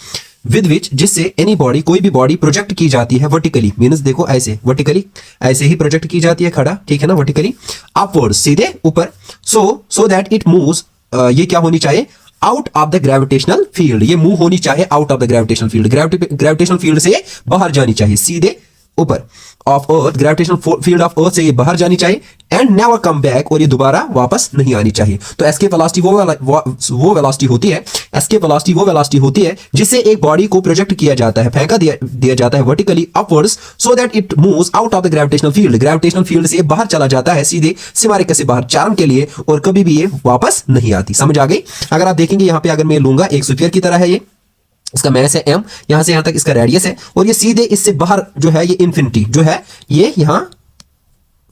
विद विच, जिससे एनी बॉडी, कोई भी बॉडी प्रोजेक्ट की जाती है वर्टिकली, मीन्स देखो ऐसे वर्टिकली, ऐसे ही प्रोजेक्ट की जाती है खड़ा, ठीक है ना, वर्टिकली अपवर्ड, सीधे ऊपर, सो दैट इट मूव्स, ये क्या होनी चाहिए, out of the gravitational field, ये मूव होनी चाहिए out of the gravitational field, gravitational field से बाहर जानी चाहिए, सीधे ऊपर of earth, gravitational field of earth से ये बाहर जानी चाहिए, एंड नेवर कम बैक, और ये दोबारा वापस नहीं आनी चाहिए। तो एस्केप वेलोसिटी वो वेलोसिटी होती है, एस्केप वेलोसिटी वो वेलोसिटी होती है जिससे एक बॉडी को प्रोजेक्ट किया जाता है, फेंका दिया जाता है vertically upwards, so that it moves out of the gravitational field, gravitational field से बाहर चला जाता है सीधे सीमारेखा से बाहर चारण के लिए, और कभी भी ये वापस नहीं आती। समझ आ गई। अगर आप देखेंगे यहाँ पे, अगर मैं लूंगा एक स्फीयर की तरह है ये, इसका मास है m, यहां से यहां तक इसका रेडियस है, और ये सीधे इससे बाहर जो है ये इंफिनिटी जो है ये यहां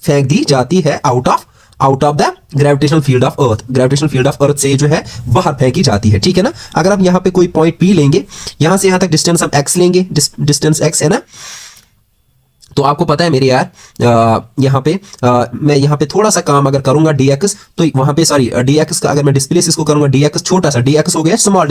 फेंक दी जाती है out of the gravitational field of earth, gravitational field of earth से जो है बाहर फेंकी जाती है, ठीक है ना। अगर आप यहां पे कोई पॉइंट P लेंगे, यहां से यहां तक डिस्टेंस हम x लेंगे, डिस्टेंस x है ना, तो आपको पता है मेरे यार, यहाँ पे मैं यहाँ पे थोड़ा सा काम अगर करूंगा dx, तो वहां पे सॉरी dx का अगर मैं डिस्प्लेस इसको करूंगा dx, छोटा सा dx हो गया स्मॉल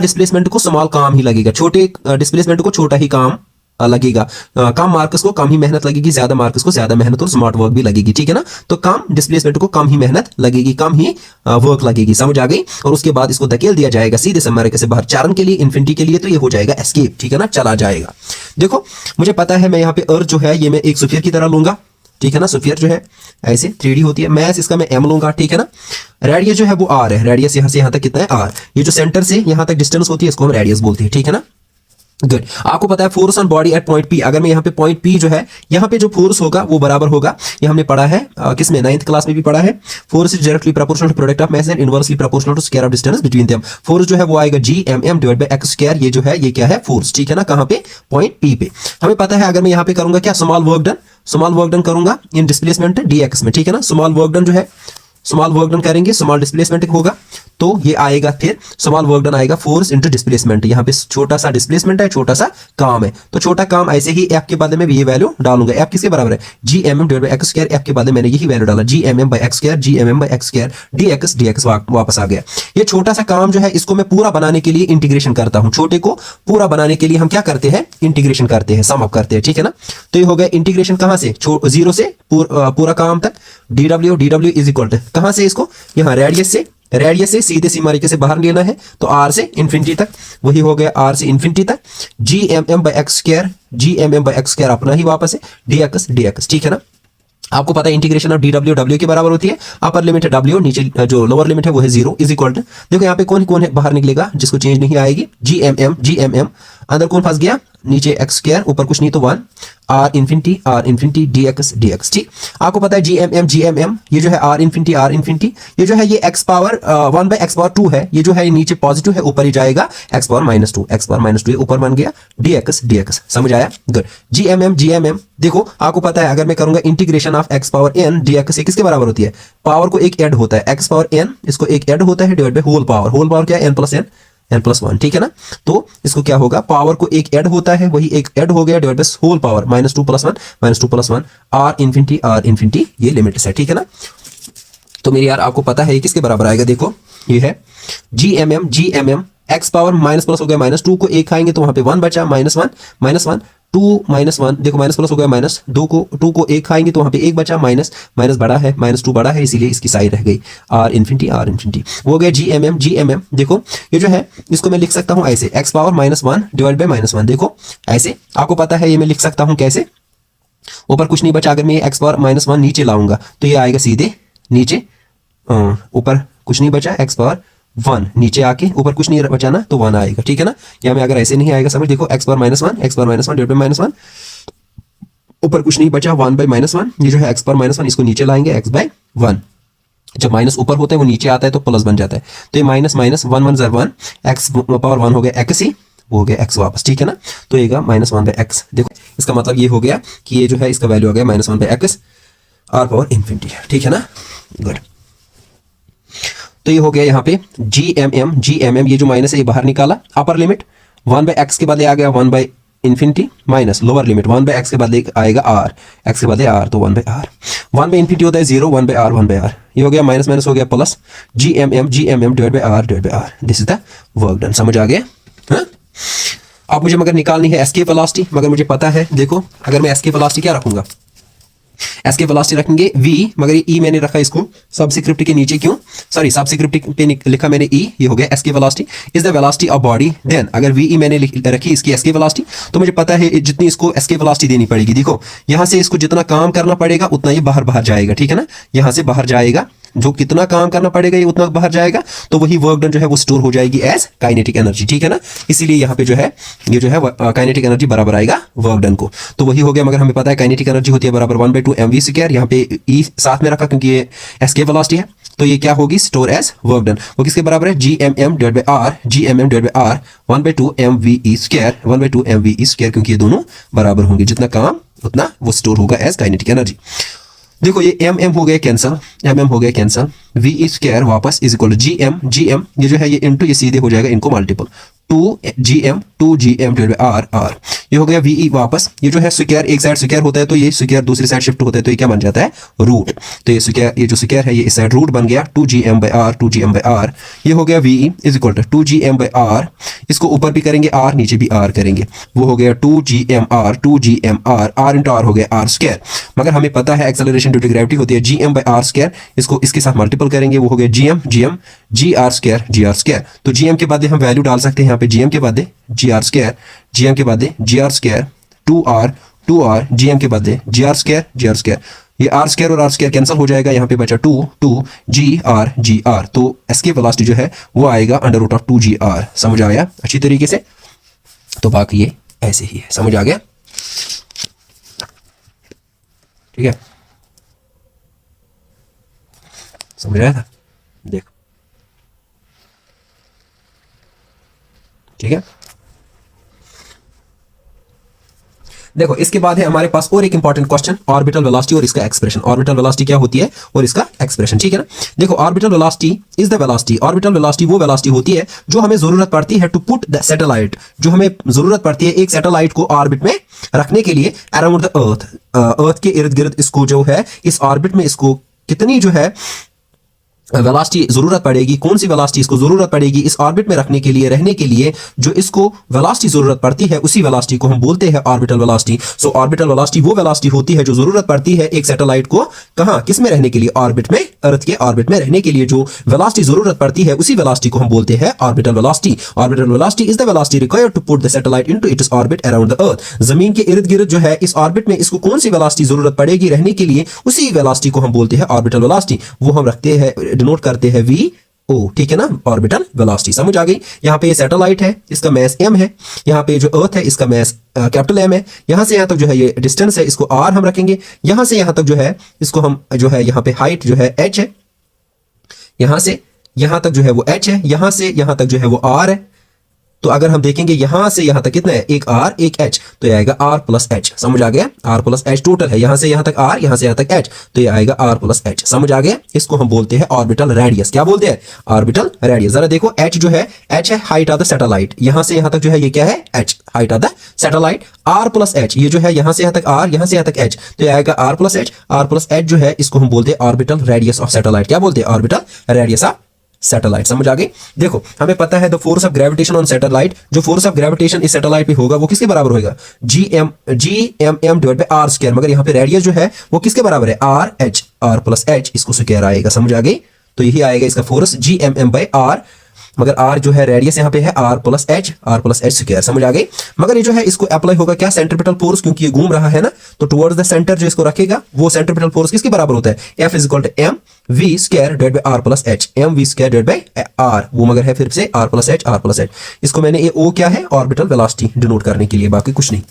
डिस्प्लेसमेंट को स्मॉल काम ही लगेगा, छोटे डिस्प्लेसमेंट को छोटा ही काम लगेगा, कम मार्कस को कम ही मेहनत लगेगी, ज्यादा मार्कस को ज्यादा मेहनत और स्मार्ट वर्क भी लगेगी, ठीक है ना। तो कम डिस्प्लेसमेंट को कम ही मेहनत लगेगी, कम ही वर्क लगेगी, समझ आ गई। और उसके बाद इसको धकेल दिया जाएगा सीधे सीमारेखा से बाहर चारण के लिए, इन्फिनिटी के लिए, तो ये हो जाएगा एस्केप, ठीक है ना, चला जाएगा। देखो मुझे पता है मैं यहाँ पे अर्थ जो है ये मैं एक स्फीयर की तरह लूंगा, ठीक है ना, स्फीयर जो है ऐसे 3D होती है, मास इसका मैं m लूंगा, ठीक है ना। रेडियस जो है वो r है, रेडियस यहां से यहां तक कितना है r, ये जो सेंटर से यहां तक डिस्टेंस होती है इसको हम रेडियस बोलते हैं, ठीक है ना। गुड। आपको पता है force on body at point P, अगर मैं यहाँ पे पॉइंट P जो है यहाँ पे जो फोर्स होगा वो बराबर होगा, ये हमने पढ़ा है किसमें, 9th क्लास में भी पढ़ा है, force is directly proportional to product of mass and inversely proportional to square of distance between them. Force जो है वो आएगा Gmm divide by x square, ये जो है ये क्या है फोर्स, ठीक है ना, कहां पे, पॉइंट P पे। हमें पता है अगर मैं यहाँ पे करूंगा क्या, स्मॉल वर्क डन करूंगा इन डिस्प्लेसमेंट dx में, ठीक है ना। स्मॉल वर्क डन जो है, स्मॉल वर्क डन करेंगे, स्मॉल डिस्प्लेसमेंट होगा, तो ये आएगा फिर स्मॉल वर्क डन आएगा फोर्स इनटू डिस्प्लेसमेंट, यहाँ पे छोटा सा डिस्प्लेसमेंट है, छोटा सा काम है, तो छोटा काम ऐसे ही f के बदले में भी ये वैल्यू डालूंगा, f किसके बराबर है, Gmm divide by x square, f के बदले मैंने यही वैल्यू डाला Gmm by x square, dx वापस आ गया। ये छोटा सा काम जो है इसको मैं पूरा बनाने के लिए इंटीग्रेशन करता हूं, छोटे को पूरा बनाने के लिए हम क्या करते हैं, इंटीग्रेशन करते हैं, सम अप करते हैं, ठीक है ना। तो ये हो गया इंटीग्रेशन कहां से, 0 से पूरा काम तक, dw इज इक्वल टू कहां से, इसको यहाँ रेडियस से सीधे सीमारेखा से बाहर लेना है, तो r से इंफिनिटी तक, वही हो गया r से इंफिनिटी तक, Gmm बाय x स्क्वायर अपना ही वापस है, dx, ठीक है ना। आपको पता है इंटीग्रेशन ऑफ dw w के बराबर होती है, अपर लिमिट है w, नीचे जो लोअर लिमिट है वो है 0 इज इक्वल टू, देखो यहाँ पे कौन है बाहर निकलेगा जिसको चेंज नहीं आएगी, Gmm, अंदर कौन फंस गया, नीचे x स्क्वायर, ऊपर कुछ नहीं तो 1, r इंफिनिटी dx, ठीक। आपको पता है Gmm ये जो है r इंफिनिटी, ये जो है ये x power 1 by x power 2 है, ये जो है नीचे पॉजिटिव है, ऊपर ही जाएगा x पावर -2 ऊपर बन गया dx, समझ आया। गुड। Gmm देखो आपको पता है अगर मैं करूंगा integration of x power n dx, ये किसके बराबर होती है, पावर को एक ऐड होता है, x पावर n इसको एक ऐड होता है डिवाइड बाय होल पावर क्या है, n+1, ठीक है ना। तो इसको क्या होगा, पावर को एक ऐड होता है, वही एक ऐड हो गया divide by whole power, -2+1 r infinity ये लिमिट है, ठीक है ना। तो मेरे यार आपको पता है ये किसके बराबर आएगा, देखो ये है GMM x power minus plus हो गया माइनस, 2 को 1 खाएंगे तो वहां पे 1 बचा, -1 2 -1, देखो माइनस प्लस हो गया माइनस, 2 को 1 खाएंगे तो वहां पे 1 बचा, माइनस बड़ा है, -2 बड़ा है, इसीलिए इसकी साइड रह गई r इन्फिनिटी वो हो गया GMM। देखो ये जो है इसको मैं लिख सकता हूं ऐसे, x पावर -1 डिवाइड बाय -1। देखो ऐसे आपको पता है ये मैं लिख सकता हूं कैसे, ऊपर कुछ नहीं बचा, अगर मैं x पावर -1 नीचे लाऊंगा तो ये आएगा सीधे नीचे, ऊपर कुछ नहीं बचा, x पावर 1 नीचे आके ऊपर कुछ नहीं बचा ना तो 1 आएगा, ठीक है ना। या में अगर ऐसे नहीं आएगा समझ, देखो x पावर -1 डिवाइड बाय -1, ऊपर कुछ नहीं बचा, 1 बाय -1, ये जो है x पावर -1 इसको नीचे लाएंगे x बाय 1, जब माइनस ऊपर होता है वो नीचे आता है तो प्लस बन जाता है, तो ये माइनस 1 1 ज़र 1, x पावर 1 हो गया x ही, वो हो गया x वापस, ठीक है ना। तो ये -1 बाय x, देखो इसका मतलब ये हो गया कि ये जो है इसका वैल्यू हो गया -1 by x r power infinity, ठीक है ना। गुड, तो ये हो गया यहाँ पे GMM, ये जो माइनस है ये बाहर निकाला, अपर लिमिट 1 बाय x के बदले आ गया 1 by infinity, minus lower limit 1 by x के बदले आएगा r, x के बदले r तो 1 बाय r, 1 बाय इन्फिनिटी होता है 0, 1 बाय r, ये हो गया माइनस हो गया plus, GMM divide bye r, this is the work done. समझ आ गया? हाँ? अब मुझे मगर निकालनी है एस्केप वेलोसिटी, मगर मुझे पता है, देखो अगर मैं एस्केप वेलोसिटी क्या रखूंगा, एस्केप वेलोसिटी रखेंगे v, मगर ये e मैंने रखा इसको सबस्क्रिप्ट के नीचे, क्यों, सॉरी सबस्क्रिप्ट पे लिखा मैंने e, ये हो गया escape velocity is the velocity of body, then अगर ve मैंने रखी इसकी एस्केप वेलोसिटी, तो मुझे पता है जितनी इसको एस्केप वेलोसिटी देनी पड़ेगी, देखो यहां से इसको जितना काम करना पड़ेगा उतना ये बाहर जाएगा, ठीक है ना, यहां से बाहर जाएगा, जो कितना काम करना पड़ेगा ये उतना बाहर जाएगा, तो वही वर्क डन जो है वो स्टोर हो जाएगी एज काइनेटिक एनर्जी, ठीक है ना। इसीलिए यहाँ पे जो है ये जो है काइनेटिक एनर्जी बराबर आएगा वर्क डन को, तो वही हो गया, मगर हमें पता है काइनेटिक एनर्जी होती है बराबर 1/2 mv², यहाँ पे ई साथ में रखा क्योंकि ये एस्केप वेलोसिटी है, तो ये क्या होगी, स्टोर एज वर्क डन, वो किसके बराबर है, GMM divide bye r 1/2 mve², क्योंकि ये दोनों बराबर होंगे, जितना काम उतना वो स्टोर होगा एज काइनेटिक एनर्जी। देखो ये mm हो गया कैंसल, v² वापस इज इक्वल टू GM, ये जो है ये इनटू ये सीधे हो जाएगा इनको multiple, 2GM divide by r, ये हो गया ve वापस, ये जो है स्क्वायर एक साइड स्क्वायर होता है तो ये स्क्वायर दूसरी साइड शिफ्ट होता है तो ये क्या बन जाता है, रूट, तो ये स्क्वायर, ये जो स्क्वायर है ये इस साइड रूट बन गया, 2GM बाय r, ये हो गया ve is equal to 2GM by r, इसको ऊपर भी करेंगे r, नीचे भी r करेंगे, वो हो गया 2GM r इंटू r हो गया r², मगर हमें पता है एक्सेलरेशन ड्यू टू ग्रेविटी होती है GM बाय r², इसको इसके साथ मल्टीपल करेंगे, वो हो गया GM gr², तो GM के बाद हम वैल्यू डाल सकते हैं यहाँ पे, GM के बाद gr², 2r, GM के बदले gr², ये r² और r² कैंसिल हो जाएगा, यहाँ पे बचा 2 gr, तो एस्केप वेलोसिटी जो है वो आएगा √of 2gr। समझ आया अच्छी तरीके से? तो बाकी ये ऐसे ही है, समझ आ गया? ठीक है, समझ आया था? देखो ठीक है, देखो इसके बाद है हमारे पास और एक इंपॉर्टेंट क्वेश्चन, ऑर्बिटल वेलोसिटी और इसका एक्सप्रेशन। ऑर्बिटल वेलोसिटी क्या होती है और इसका एक्सप्रेशन, ठीक है ना। देखो orbital velocity is the velocity, orbital velocity वो वेलोसिटी होती है जो हमें जरूरत पड़ती है टू पुट द सैटेलाइट, जो हमें जरूरत पड़ती है एक सैटेलाइट को ऑर्बिट में रखने के लिए अराउंड द अर्थ के इर्द गिर्द, इसको जो है इस ऑर्बिट में इसको कितनी जो है वेलोसिटी जरूरत पड़ेगी, कौन सी वेलोसिटी इसको जरूरत पड़ेगी इस ऑर्बिट में रखने के लिए, रहने के लिए जो इसको वेलोसिटी जरूरत पड़ती है उसी वेलोसिटी को हम बोलते हैं ऑर्बिटल वेलोसिटी। सो ऑर्बिटल वेलोसिटी वो वेलोसिटी होती है जो जरूरत पड़ती है एक सैटेलाइट को कहां, किस में रहने के लिए, ऑर्बिट में, अर्थ के ऑर्बिट में रहने के लिए जो वेलोसिटी जरूरत पड़ती है उसी वेलोसिटी को हम बोलते हैं orbital velocity. Orbital velocity is the velocity required to put the satellite into its orbit around the earth. जमीन के इर्द गिर्द जो है इस ऑर्बिट में इसको कौन सी वेलोसिटी जरूरत पड़ेगी रहने के लिए, उसी वेलोसिटी को हम बोलते हैं ऑर्बिटल वेलोसिटी। वो हम रखते हैं, डिनोट करते हैं VO, ठीक है ना, ऑर्बिटल वेलोसिटी। समझ आ गई? यहाँ पे ये सैटेलाइट है, इसका मैस m है, यहाँ पे जो अर्थ है इसका मैस कैपिटल M है, यहाँ से यहाँ तक जो है ये डिस्टेंस है, इसको r हम रखेंगे, यहाँ से यहाँ तक जो है इसको हम जो है यहाँ पे हाइट जो है h है, यहाँ से यहाँ तक जो है वो h है, यहाँ से यहाँ तक जो है वो r है। तो अगर हम देखेंगे यहां से यहां तक कितना है, एक r एक h, तो ये आएगा r प्लस h। समझ आ गया? r प्लस h टोटल है, यहां से यहां तक r, यहां से यहां तक h, तो ये आएगा r प्लस h। समझ आ गया? इसको हम बोलते हैं ऑर्बिटल रेडियस। क्या बोलते हैं? Orbital radius. जरा देखो h जो है, h है हाइट ऑफ द सैटेलाइट, यहां से यहां तक जो है ये क्या है, h height of the satellite, r plus h, ये जो है यहां से यहां तक r, यहां से यहां तक h, तो ये आएगा r plus h। r plus h जो है इसको हम बोलते हैं ऑर्बिटल रेडियस ऑफ सैटेलाइट। क्या बोलते हैं? Orbital radius of satellite. समझ आ गई? देखो हमें पता है the force of gravitation on satellite, जो फोर्स ऑफ ग्रेविटेशन इस सैटेलाइट पे होगा वो किसके बराबर होगा? GMM divide bye r²। मगर यहाँ पे रेडियस जो है वो किसके बराबर है? r+h, इसको स्क्वायर आएगा। समझ आ गई? तो यही आएगा इसका फोर्स GMM/r, मगर r जो है रेडियस यहाँ पे है r+h स्क्वायर। समझ आ गई? मगर ये जो है इसको अप्लाई होगा क्या? सेंट्रीपिटल फोर्स, क्योंकि ये घूम रहा है ना, तो टुवर्ड्स द सेंटर जो इसको रखेगा वो सेंट्रीपिटल फोर्स किसके बराबर होता है? F = mv² divide by r+h, mv² divide by r, वो मगर है फिर से r+h। इसको मैंने ये o क्या है? ऑर्बिटल वेलोसिटी डिनोट करने के लिए, बाकी कुछ नहीं।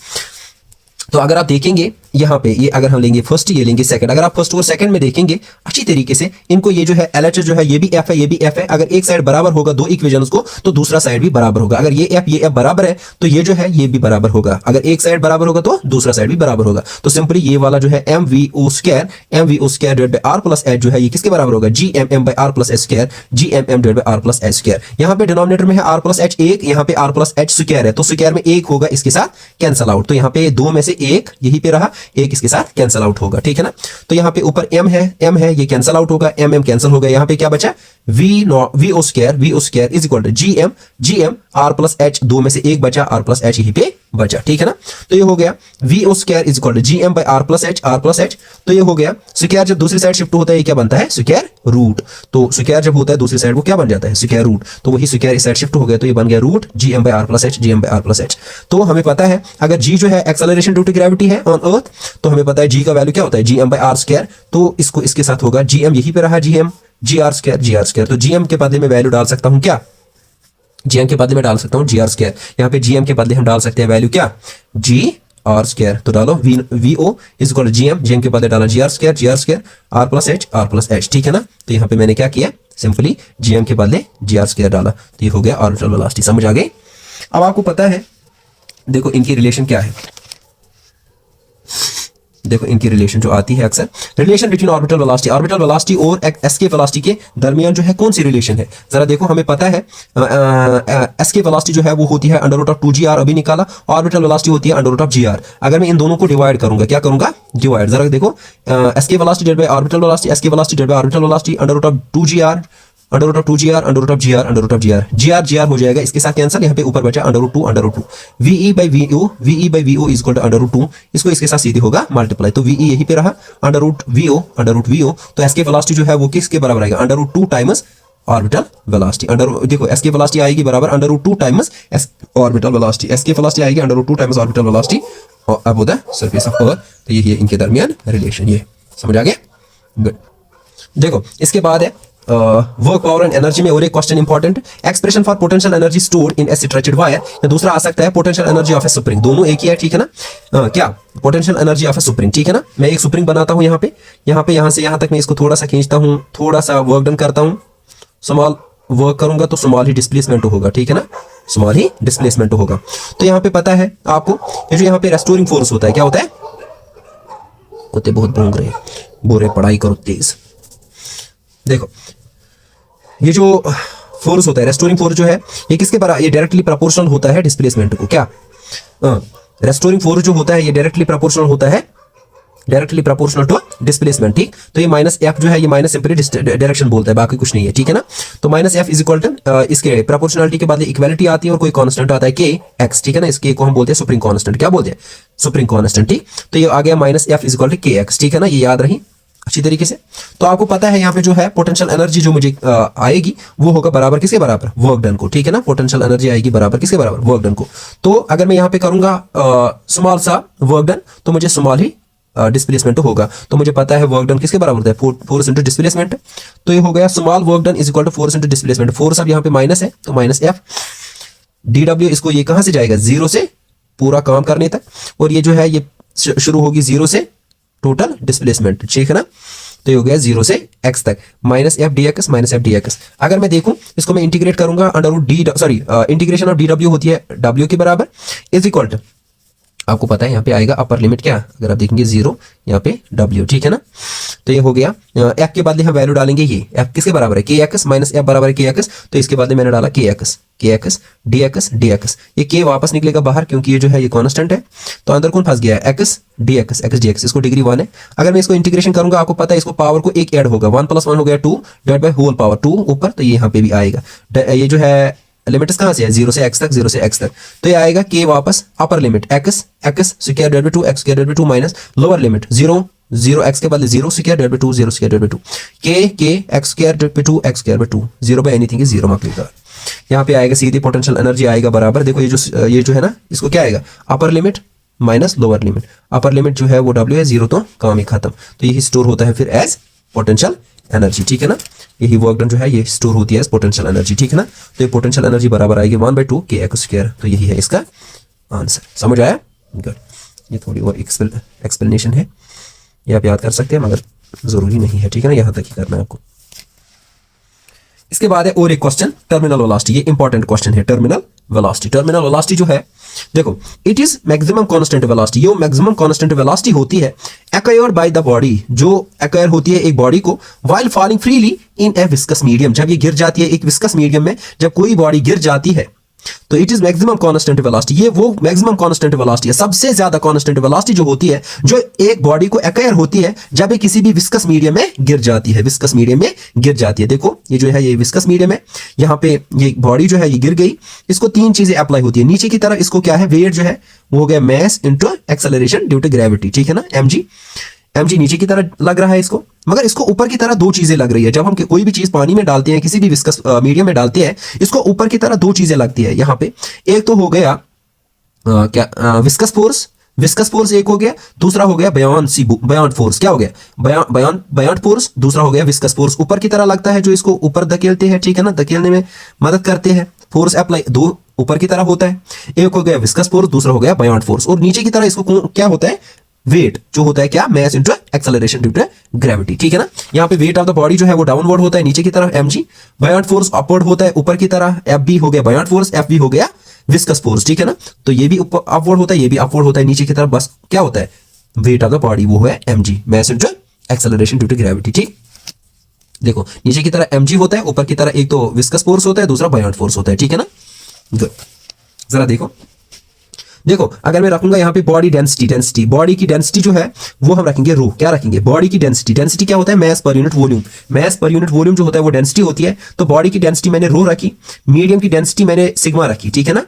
तो अगर आप देखेंगे यहाँ पे, ये अगर हम लेंगे फर्स्ट, ये लेंगे सेकंड, अगर आप फर्स्ट और सेकंड में देखेंगे अच्छी तरीके से इनको, ये जो है LHS जो है ये भी F है, ये भी F है। अगर एक साइड बराबर होगा दो इक्वेशंस को, तो दूसरा साइड भी बराबर होगा। अगर ये F बराबर है तो ये जो है ये भी बराबर होगा। अगर एक साइड बराबर होगा तो दूसरा साइड भी बराबर होगा। तो सिंपली ये वाला जो है mvo² डिवाइड बाय r+h जो है ये किसके बराबर होगा? GMM/r+h², GMM divide bye r+h²। यहाँ पे डिनोमिनेटर में है r+h एक, यहाँ पे r+h² है, तो स्क्वायर में एक होगा, इसके साथ कैंसल आउट। तो यहाँ पे दो में से एक यहीं पे रहा, एक इसके साथ कैंसल आउट होगा। ठीक है ना? तो यहाँ पे ऊपर m है, ये कैंसल आउट होगा, m कैंसल हो गया। यहाँ पे क्या बचा? VO² is equal to GM r+h, दो में से एक बचा, r+h यहीं पे बचा। ठीक है ना? तो ये हो गया VO² is equal to GM/r+h। तो ये हो गया स्क्वायर, जब दूसरी साइड शिफ्ट होता है ये क्या बनता है? Square root. तो स्क्वायर जब होता है दूसरी साइड वो क्या बन जाता है? Square root. तो वही स्क्वायर इस साइड शिफ्ट हो गया, तो ये बन गया रूट GM/r+h। तो हमें पता है अगर g जो है एक्सेलरेशन ड्यू टू ग्रेविटी है ऑन अर्थ, तो हमें पता है g का वैल्यू क्या होता है? GM/r²। तो इसको इसके साथ होगा GM, यहीं पे रहा GR²। तो GM के बदले में वैल्यू डाल सकता हूं क्या? GM के बदले में डाल सकता हूं GR²। यहाँ पे GM के बदले हम डाल सकते हैं वैल्यू क्या? GR²। तो डालो VO is equal to GM के बदले डाला GR², r+h। ठीक है ना? तो यहाँ पे मैंने क्या किया? सिंपली GM के बदले GR² डाला, तो ये हो गया ऑर्बिटल वेलोसिटी। समझ आ गई? अब आपको पता है, देखो इनकी रिलेशन क्या है। देखो इनकी रिलेशन जो आती है अक्सर, रिलेशन बिटवीन ऑर्बिटल वेलोसिटी और एस्केप वेलोसिटी के दरमियान जो है कौन सी रिलेशन है? जरा देखो, हमें पता है एस्केप वेलोसिटी जो है वो होती है √2gr, अभी निकाला। ऑर्बिटल वेलोसिटी होती है √gr। अगर मैं इन दोनों को डिवाइड करूंगा, क्या करूंगा? डिवाइड। जरा देखो, escape velocity divide by orbital velocity, escape velocity divide by orbital velocity, √2gr, GR हो जाएगा, इसके साथ कैंसिल। यहाँ पे ऊपर बचा √2। VE/VO इज इक्वल टू √2, इसको इसके साथ सीधे होगा मल्टीप्लाई, तो VE यहीं पे रहा, √VO। तो एस्केप वेलोसिटी जो है वो किसके बराबर आएगा? √2 टाइम्स ऑर्बिटल वेलोसिटी। देखो एस्केप वेलोसिटी आएगी बराबर √2 times orbital velocity. Escape velocity आएगी √2 टाइम्स ऑर्बिटल वेलोसिटी अब द सरफेस ऑफ अर्थ। तो ये इनके दरमियान रिलेशन, ये समझ आ गया? गुड। देखो इसके बाद है वर्क, पावर एंड एनर्जी में और एक question important, expression for potential energy stored in A stretched wire. दूसरा आ सकता है potential energy of A spring. दोनों एक ही है, ठीक है ना? क्या potential energy of A spring, ठीक है ना? मैं एक स्प्रिंग बनाता हूं, यहाँ पे यहाँ से यहाँ तक मैं इसको थोड़ा सा खींचता हूं, थोड़ा सा वर्क डन करता हूं, स्मॉल वर्क करूंगा तो स्मॉल ही डिस्प्लेसमेंट होगा। ठीक है ना? स्मॉल ही डिस्प्लेसमेंट होगा। तो यहाँ पे पता है आपको, ये जो यहाँ पे रेस्टोरिंग फोर्स होता है, क्या होता है? कुत्ते बहुत भौंक रहे, बोरे पढ़ाई करो तेज। देखो ये जो फोर्स होता है, रेस्टोरिंग फोर्स जो है, ये किसके बराबर? ये डायरेक्टली प्रोपोर्शनल होता है डिस्प्लेसमेंट को। क्या रेस्टोरिंग फोर्स जो होता है ये डायरेक्टली प्रोपोर्शनल होता है, डायरेक्टली प्रोपोर्शनल टू डिस्प्लेसमेंट। ठीक, तो ये -f जो है, ये माइनस सिंपली डायरेक्शन बोलता है, बाकी कुछ नहीं है। ठीक है ना? तो -f इज इक्वल टू, इसके प्रोपोर्शनलिटी के बाद इक्वालिटी आती है और कोई कांस्टेंट आता है kx। ठीक है ना? इसके को हम बोलते हैं सुप्रीम कांस्टेंट। क्या बोलते हैं? Spring constant. ठीक, तो ये आ गया -f is equal to kx। ठीक है ना? ये याद रही अच्छी तरीके से। तो आपको पता है यहाँ पे जो है पोटेंशियल एनर्जी जो मुझे आएगी वो होगा बराबर किसके बराबर? वर्क डन को। ठीक है ना? पोटेंशियल एनर्जी आएगी बराबर किसके बराबर? वर्क डन को। तो अगर मैं यहाँ पे करूंगा स्मॉल सा वर्क डन, तो मुझे स्मॉल ही डिस्प्लेसमेंट होगा। तो मुझे पता है वर्क डन किसके बराबर होता है? Force into displacement. तो ये हो गया small work done is equal to force into displacement. Force अब यहाँ पे माइनस है, तो -f dw, इसको ये कहां से जाएगा? 0 से पूरा काम करने तक, और ये जो है ये शुरू होगी 0 से टोटल डिस्प्लेसमेंट। ठीक है ना? तो ये हो गया 0 से x तक, -f dx। अगर मैं देखूं इसको मैं इंटीग्रेट करूंगा इंटीग्रेशन ऑफ dw होती है w के बराबर, इज इक्वल टू आपको पता है यहाँ पे आएगा अपर लिमिट क्या, अगर आप देखेंगे 0, यहाँ पे W, ठीक है ना। तो ये हो गया। f के बदले हम वैल्यू डालेंगे, ये f किसके बराबर है, kx माइनस f बराबर है kx, तो इसके बदले मैंने डाला kx dx। ये k वापस निकलेगा बाहर क्योंकि ये जो है ये कांस्टेंट है, तो अंदर कौन फंस गया है, x dx, इसको डिग्री 1 है। अगर मैं इसको इंटीग्रेशन करूंगा आपको पता है इसको पावर को एक ऐड होगा, 1 + 1 हो गया 2 डिवाइड बाय होल पावर 2 ऊपर, तो ये यहाँ पे भी आएगा। ये जो है लिमिट्स कहाँ से है, 0 से x तक, 0 से x तक, तो ये आएगा k वापस upper limit x square divide by 2 x square divide by 2 minus lower limit 0 x के बदले 0 square divide by 2 0 square divide by 2 k x square divide by 2 x square by 2 0 by anything is 0 mark. यहाँ पे आएगा सीधी potential energy आएगा बराबर, देखो ये जो है ना इसको क्या आएगा, upper limit minus lower limit. Upper limit जो है वो W है, 0 तो काम ही खत्म, तो यही स्टोर होता है फिर एज पोटेंशियल एनर्जी, ठीक है ना। यही वर्क डन जो है ये स्टोर होती है एज पोटेंशियल एनर्जी, ठीक है ना। तो ये पोटेंशियल एनर्जी बराबर आएगी 1/2 kx स्क्वायर, तो यही है इसका आंसर। समझ आया, गुड। ये थोड़ी और एक्सप्लेनेशन है, ये आप याद कर सकते हैं मगर जरूरी नहीं है, ठीक है ना, यहाँ तक ही करना है आपको। इसके बाद है और एक क्वेश्चन, टर्मिनल वेलोसिटी। ये इंपॉर्टेंट क्वेश्चन है, टर्मिनल वेलोसिटी। टर्मिनल वेलोसिटी जो है, देखो it is maximum constant velocity. ये मैक्सिमम कांस्टेंट वेलोसिटी होती है एक्वायर्ड बाय द बॉडी, जो एक्वायर होती है एक बॉडी को while falling freely in A viscous medium, जब ये गिर जाती है एक विस्कस मीडियम में, जब कोई बॉडी गिर जाती है तो it is maximum constant velocity. ये वो मैक्सिमम कांस्टेंट वेलोसिटी है, सबसे ज्यादा कांस्टेंट वेलोसिटी जो होती है, जो एक बॉडी को एक्वायर होती है जब ये किसी भी विस्कस मीडियम में गिर जाती है, विस्कस मीडियम में गिर जाती है। देखो ये जो है ये विस्कस मीडियम है, यहाँ पे ये बॉडी जो है ये गिर गई, इसको 3 चीजें अप्लाई होती है। नीचे की तरफ इसको क्या है, वेट जो है वो हो गया mass into acceleration due to gravity, ठीक है ना, mg नीचे की तरह लग रहा है इसको, मगर इसको ऊपर की तरह 2 चीजें लग रही है। जब हम कोई भी चीज पानी में डालते हैं, किसी भी विस्कस मीडियम में डालते हैं, इसको ऊपर की तरह 2 चीजें लगती है यहाँ पे। एक तो हो गया विस्कस फोर्स एक हो गया, दूसरा हो गया बयान फोर्स। क्या हो गया, बयान फोर्स, दूसरा हो गया विस्कस फोर्स। ऊपर की तरह लगता है जो इसको ऊपर धकेलते हैं, ठीक है ना, धकेलने में मदद करते हैं, फोर्स अप्लाई 2 ऊपर की तरह होता है। एक हो गया विस्कस फोर्स, दूसरा हो गया बयान फोर्स। और नीचे की तरह इसको क्या होता है, वेट जो होता है क्या, mass into acceleration due to gravity, ठीक है ना। यहाँ पे वेट ऑफ द बॉडी जो है वो डाउनवर्ड होता है नीचे की तरफ mg, बयान फोर्स अपवर्ड होता है ऊपर की तरह, fb हो गया बयान फोर्स, fb हो गया विस्कस फोर्स, ठीक है ना। तो ये भी अपवर्ड होता है, ये भी अपवर्ड होता है नीचे की तरफ, बस क्या होता है, वेट ऑफ द बॉडी वो है mg, mass into acceleration due to gravity, ठीक। देखो नीचे की तरह mg होता है, ऊपर की तरह एक तो विस्कस फोर्स होता है, दूसरा बयान फोर्स होता है, ठीक है ना। गुड, जरा देखो अगर मैं रखूंगा यहाँ पे बॉडी डेंसिटी, बॉडी की डेंसिटी जो है वो हम रखेंगे रो, क्या रखेंगे, बॉडी की डेंसिटी क्या होता है, मास पर यूनिट वॉल्यूम, मास पर यूनिट वॉल्यूम जो होता है वो डेंसिटी होती है। तो बॉडी की डेंसिटी मैंने रो रखी, मीडियम की डेंसिटी मैंने सिग्मा रखी, ठीक है ना,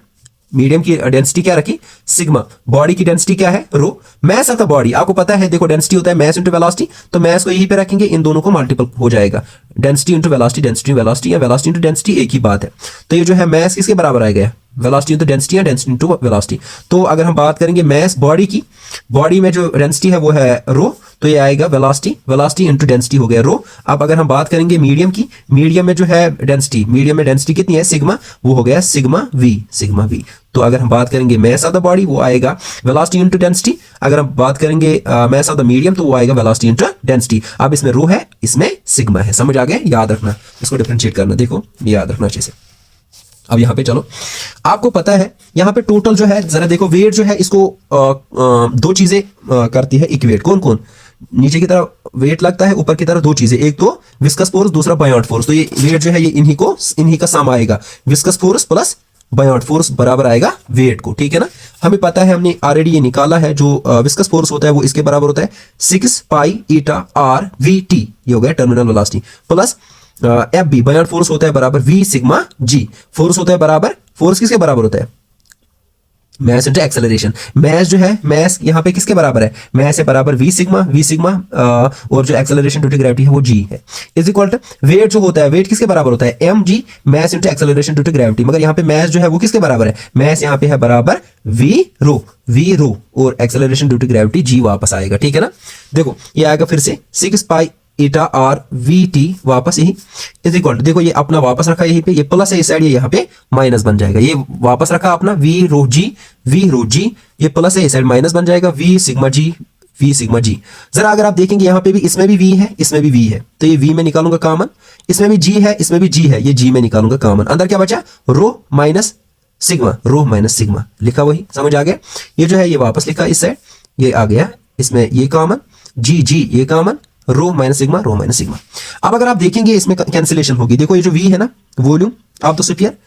मीडियम की डेंसिटी क्या रखी, सिग्मा, बॉडी की डेंसिटी क्या है, रो। मास ऑफ द बॉडी आपको पता है, देखो डेंसिटी होता है मास इनटू वेलोसिटी, तो मास को यहीं पे रखेंगे, इन दोनों को मल्टीपल हो जाएगा, density into velocity, density velocity या वेलोसिटी इनटू डेंसिटी एक ही बात है। तो ये जो है मास किसके बराबर आएगा, वेलोसिटी इनटू डेंसिटी या डेंसिटी इनटू वेलोसिटी। तो अगर हम बात करेंगे मास बॉडी की, बॉडी में जो डेंसिटी है वो है रो, तो ये आएगा वेलोसिटी इनटू डेंसिटी हो गया रो। अब अगर हम बात करेंगे मीडियम की, मीडियम में जो है डेंसिटी, मीडियम में डेंसिटी कितनी है, सिग्मा, वो हो गया सिग्मा वी। तो अगर हम बात करेंगे मास ऑफ द बॉडी वो आएगा वेलोसिटी इनटू डेंसिटी, अगर हम बात करेंगे मास ऑफ द मीडियम तो वो आएगा वेलोसिटी इनटू डेंसिटी। अब इसमें रो है, इसमें सिग्मा है, समझ आ गया, याद रखना, इसको डिफरेंशिएट करना, देखो याद रखना अच्छे से। अब यहाँ पे चलो, आपको पता है यहाँ पे टोटल जो है, जरा देखो वेट जो है इसको 2 चीजें करती है इक्वेट, कौन, नीचे की तरफ वेट लगता है, ऊपर की तरफ 2 चीजें, एक तो विस्कस फोर्स, दूसरा बयान फोर्स। तो ये वेट जो है ये इन्हीं का सम आएगा, विस्कस फोर्स प्लस बयान फोर्स बराबर आएगा वेट को, ठीक है ना। हमें पता है, हमने ऑलरेडी ये निकाला है, जो विस्कस फोर्स होता है वो इसके बराबर होता है 6 पाई ईटा r vt, ये हो गया टर्मिनल वेलोसिटी, प्लस fb बयान फोर्स होता है बराबर v सिग्मा g, फोर्स होता है बराबर, फोर्स किसके बराबर होता है, मास इनटू एक्सेलरेशन। मास जो है, मास यहाँ पे किसके बराबर है, मास है बराबर v सिग्मा और जो एक्सेलरेशन ड्यू टू ग्रेविटी है वो g है, इज इक्वल टू वेट जो होता है, वेट किसके बराबर होता है, mg mass into acceleration due to gravity. मगर यहाँ पे मास जो है वो किसके बराबर है, मास यहाँ पे है बराबर v रो और acceleration due to gravity g वापस आएगा, ठीक है ना। देखो ये आएगा फिर से 6 पाई ईटा r vt वापस यही इज इक्वल टू, देखो ये अपना वापस रखा यहीं पे, ये प्लस है इस साइड, ये यहाँ पे माइनस बन जाएगा, ये वापस रखा अपना v रो g, ये प्लस है इस साइड माइनस बन जाएगा v सिग्मा g। जरा अगर आप देखेंगे यहाँ पे भी, इसमें भी v है, इसमें भी v है, तो ये v में निकालूंगा कॉमन, इसमें भी g है, इसमें भी g है, ये g में निकालूंगा कॉमन, अंदर क्या बचा, रो माइनस सिग्मा, रो माइनस सिग्मा, लिखा वही, समझ आ गया। ये जो है ये वापस लिखा इस साइड, ये आ गया इसमें ये कॉमन, जी जी ये कॉमन, रो माइनस सिग्मा, रो माइनस सिग्मा। अब अगर आप देखेंगे इसमें कैंसिलेशन होगी, देखो ये जो वी है ना, वॉल्यूम ऑफ द स्फीयर,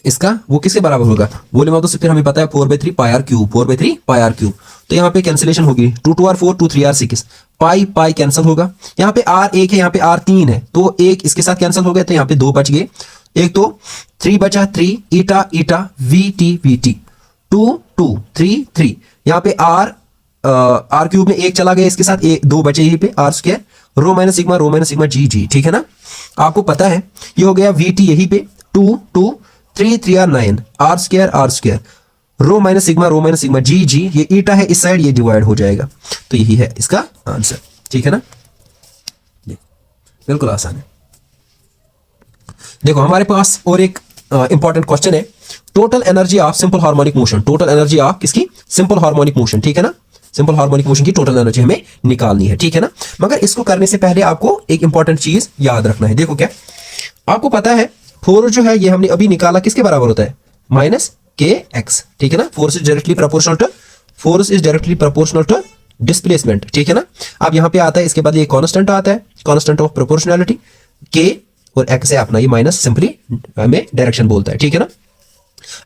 इसका वो किसके बराबर होगा, वॉल्यूम ऑफ द स्फीयर हमें पता है 4/3 pi R cube, 4/3 pi R cube. तो यहाँ पे कैंसिलेशन होगी, 2 2 r 4, 2 3 r 6, पाई पाई कैंसिल होगा। यहाँ पे r 1 है, यहाँ पे r 3 है, तो एक इसके साथ कैंसिल हो गया, तो यहाँ पे 2 बच गए। एक तो 3 बचा, 3 ईटा ईटा वी टी 2 2 3 3, यहाँ पे आर क्यूब में एक चला गया, इसके साथ एक 2 बचे यहीं पे R square, rho minus sigma g g, ठीक है ना। आपको पता है ये हो गया वी टी यहीं पे 2 2 3 3 r 9, R square rho minus sigma g g, ये ईटा है इस साइड, ये डिवाइड हो जाएगा। तो यही है इसका आंसर, ठीक है ना, बिल्कुल आसान है। देखो हमारे पास और एक इंपॉर्टेंट क्वेश्चन है, total energy of simple harmonic motion, total energy of किसकी, सिंपल हार्मोनिक मोशन, ठीक है ना। सिंपल हार्मोनिक मोशन की टोटल एनर्जी हमें निकालनी है, ठीक है ना। मगर इसको करने से पहले आपको एक इंपॉर्टेंट चीज याद रखना है। देखो क्या आपको पता है, फोर्स जो है ये हमने अभी निकाला किसके बराबर होता है, माइनस के एक्स, ठीक है ना। Force is directly proportional to displacement, ठीक है ना। अब यहाँ पे आता है, इसके बाद ये कांस्टेंट आता है, कांस्टेंट ऑफ प्रोपोर्शनैलिटी, के और एक्स है अपना, ये माइनस सिंपली हमें डायरेक्शन बोलता है, ठीक है ना।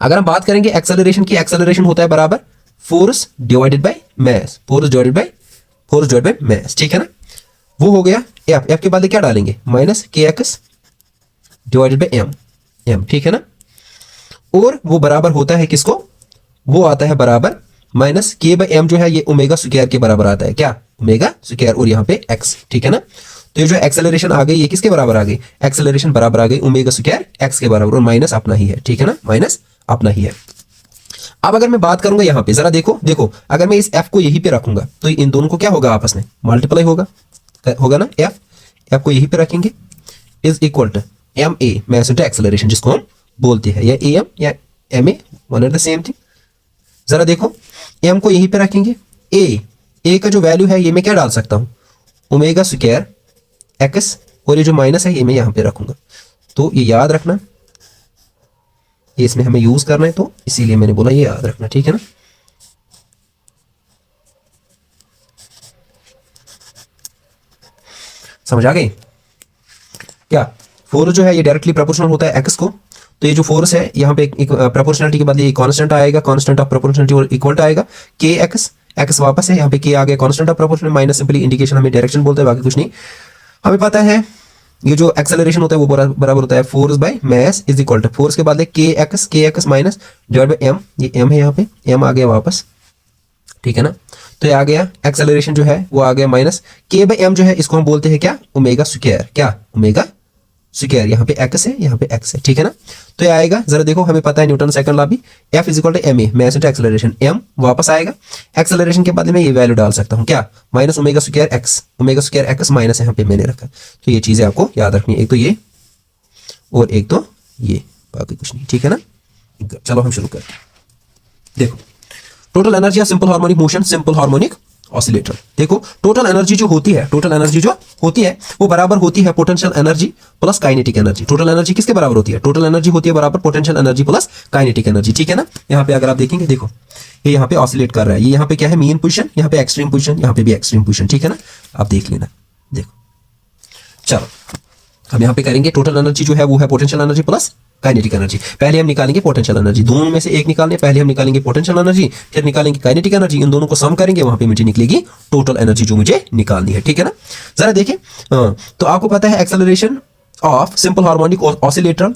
अगर हम बात करेंगे एक्सेलरेशन की, एक्सेलरेशन होता है बराबर force divided by mass, force divided by mass, ठीक है ना। वो हो गया एफ के बाद क्या डालेंगे, माइनस के एक्स डिवाइडेड बाय एम, ठीक है ना। और वो बराबर होता है किसको, वो आता है बराबर माइनस के बाय एम, जो है ये ओमेगा स्क्वायर के बराबर आता है, क्या, ओमेगा स्क्वायर, और यहाँ पे एक्स, ठीक है ना। तो ये जो एक्सेलरेशन आ गई ये किसके बराबर आ गई, एक्सेलरेशन बराबर आ गई ओमेगा स्क्वायर एक्स के बराबर, और माइनस अपना ही है, ठीक है ना, माइनस अपना ही है। अब अगर मैं बात करूंगा यहाँ पे, जरा देखो अगर मैं इस एफ को यहीं पे रखूंगा तो इन दोनों को क्या होगा, आपस में मल्टीप्लाई होगा ना। एफ को यहीं पे रखेंगे is equal to m a, mass into acceleration, जिसको हम बोलते हैं, या ए एम या m a, one and the same thing. जरा देखो एम को यहीं पे रखेंगे, ए का जो वैल्यू है ये मैं क्या डाल सकता हूं, ओमेगा स्क्वायर एक्स, और ये जो माइनस है ये मैं यहां पे रखूंगा। तो ये याद रखना, ये इसमें हमें यूज करना है, तो इसीलिए मैंने बोला ये याद रखना, ठीक है ना। समझ आ गई क्या, फोर्स जो है ये डायरेक्टली प्रोपोर्शनल होता है एक्स को, तो ये जो फोर्स है यहाँ पे एक प्रोपोर्शनलिटी के बाद ये कांस्टेंट आएगा, कांस्टेंट ऑफ प्रोपोर्शनलिटी और इक्वल टू आएगा के एक्स वापस है, यहाँ पे के आ गया constant of proportional, minus simply indication हमें डायरेक्शन बोलते हैं, बाकी कुछ नहीं। हमें पता है ये जो एक्सेलरेशन होता है वो बराबर होता है force by mass is equal to, force के बाद के x minus divide by m, ये एम है, यहाँ पे एम आ गया वापस, ठीक है ना। तो ये आ गया एक्सेलरेशन जो है वो आ गया माइनस के बाय एम, जो है इसको हम बोलते हैं क्या, ओमेगा स्क्वायर, क्या, ओमेगा स्क्वायर, यहाँ पे एक्स है, यहाँ पे एक्स है, ठीक है ना। तो ये आएगा, जरा देखो हमें पता है न्यूटन सेकंड लॉ भी, f is equal to m a, mass into acceleration, m वापस आएगा, एक्सेलरेशन के बाद मैं ये वैल्यू डाल सकता हूँ, क्या, minus omega square x minus यहाँ पे मैंने रखा। तो ये चीजें आपको याद रखनी है, एक तो ये और एक तो ये, बाकी कुछ नहीं, ठीक है ना। चलो हम शुरू करते हैं। देखो total energy of simple harmonic motion, simple harmonic oscillator. देखो टोटल एनर्जी जो होती है वो बराबर होती है potential energy plus kinetic energy. Total energy किसके बराबर होती है, टोटल एनर्जी होती है बराबर potential energy plus kinetic energy, ठीक है ना। यहाँ पे अगर आप देखेंगे, देखो ये यहाँ पे ऑसिलेट कर रहा है, ये यहाँ पे क्या है, मीन पोजीशन, यहाँ पे एक्सट्रीम पोजीशन, यहाँ पे भी एक्सट्रीम पोजीशन, ठीक है ना। आप देख लेना, देखो चलो हम यहाँ पे करेंगे, टोटल एनर्जी जो है वो है potential energy plus kinetic energy. पहले हम निकालेंगे पोटेंशियल एनर्जी, दोनों में से एक निकालने, पहले हम निकालेंगे पोटेंशियल एनर्जी, फिर निकालेंगे काइनेटिक एनर्जी, इन दोनों को सम करेंगे, वहां पे मुझे निकलेगी टोटल एनर्जी जो मुझे निकालनी है, ठीक है ना। जरा देखिए, तो आपको पता है acceleration of simple harmonic oscillator,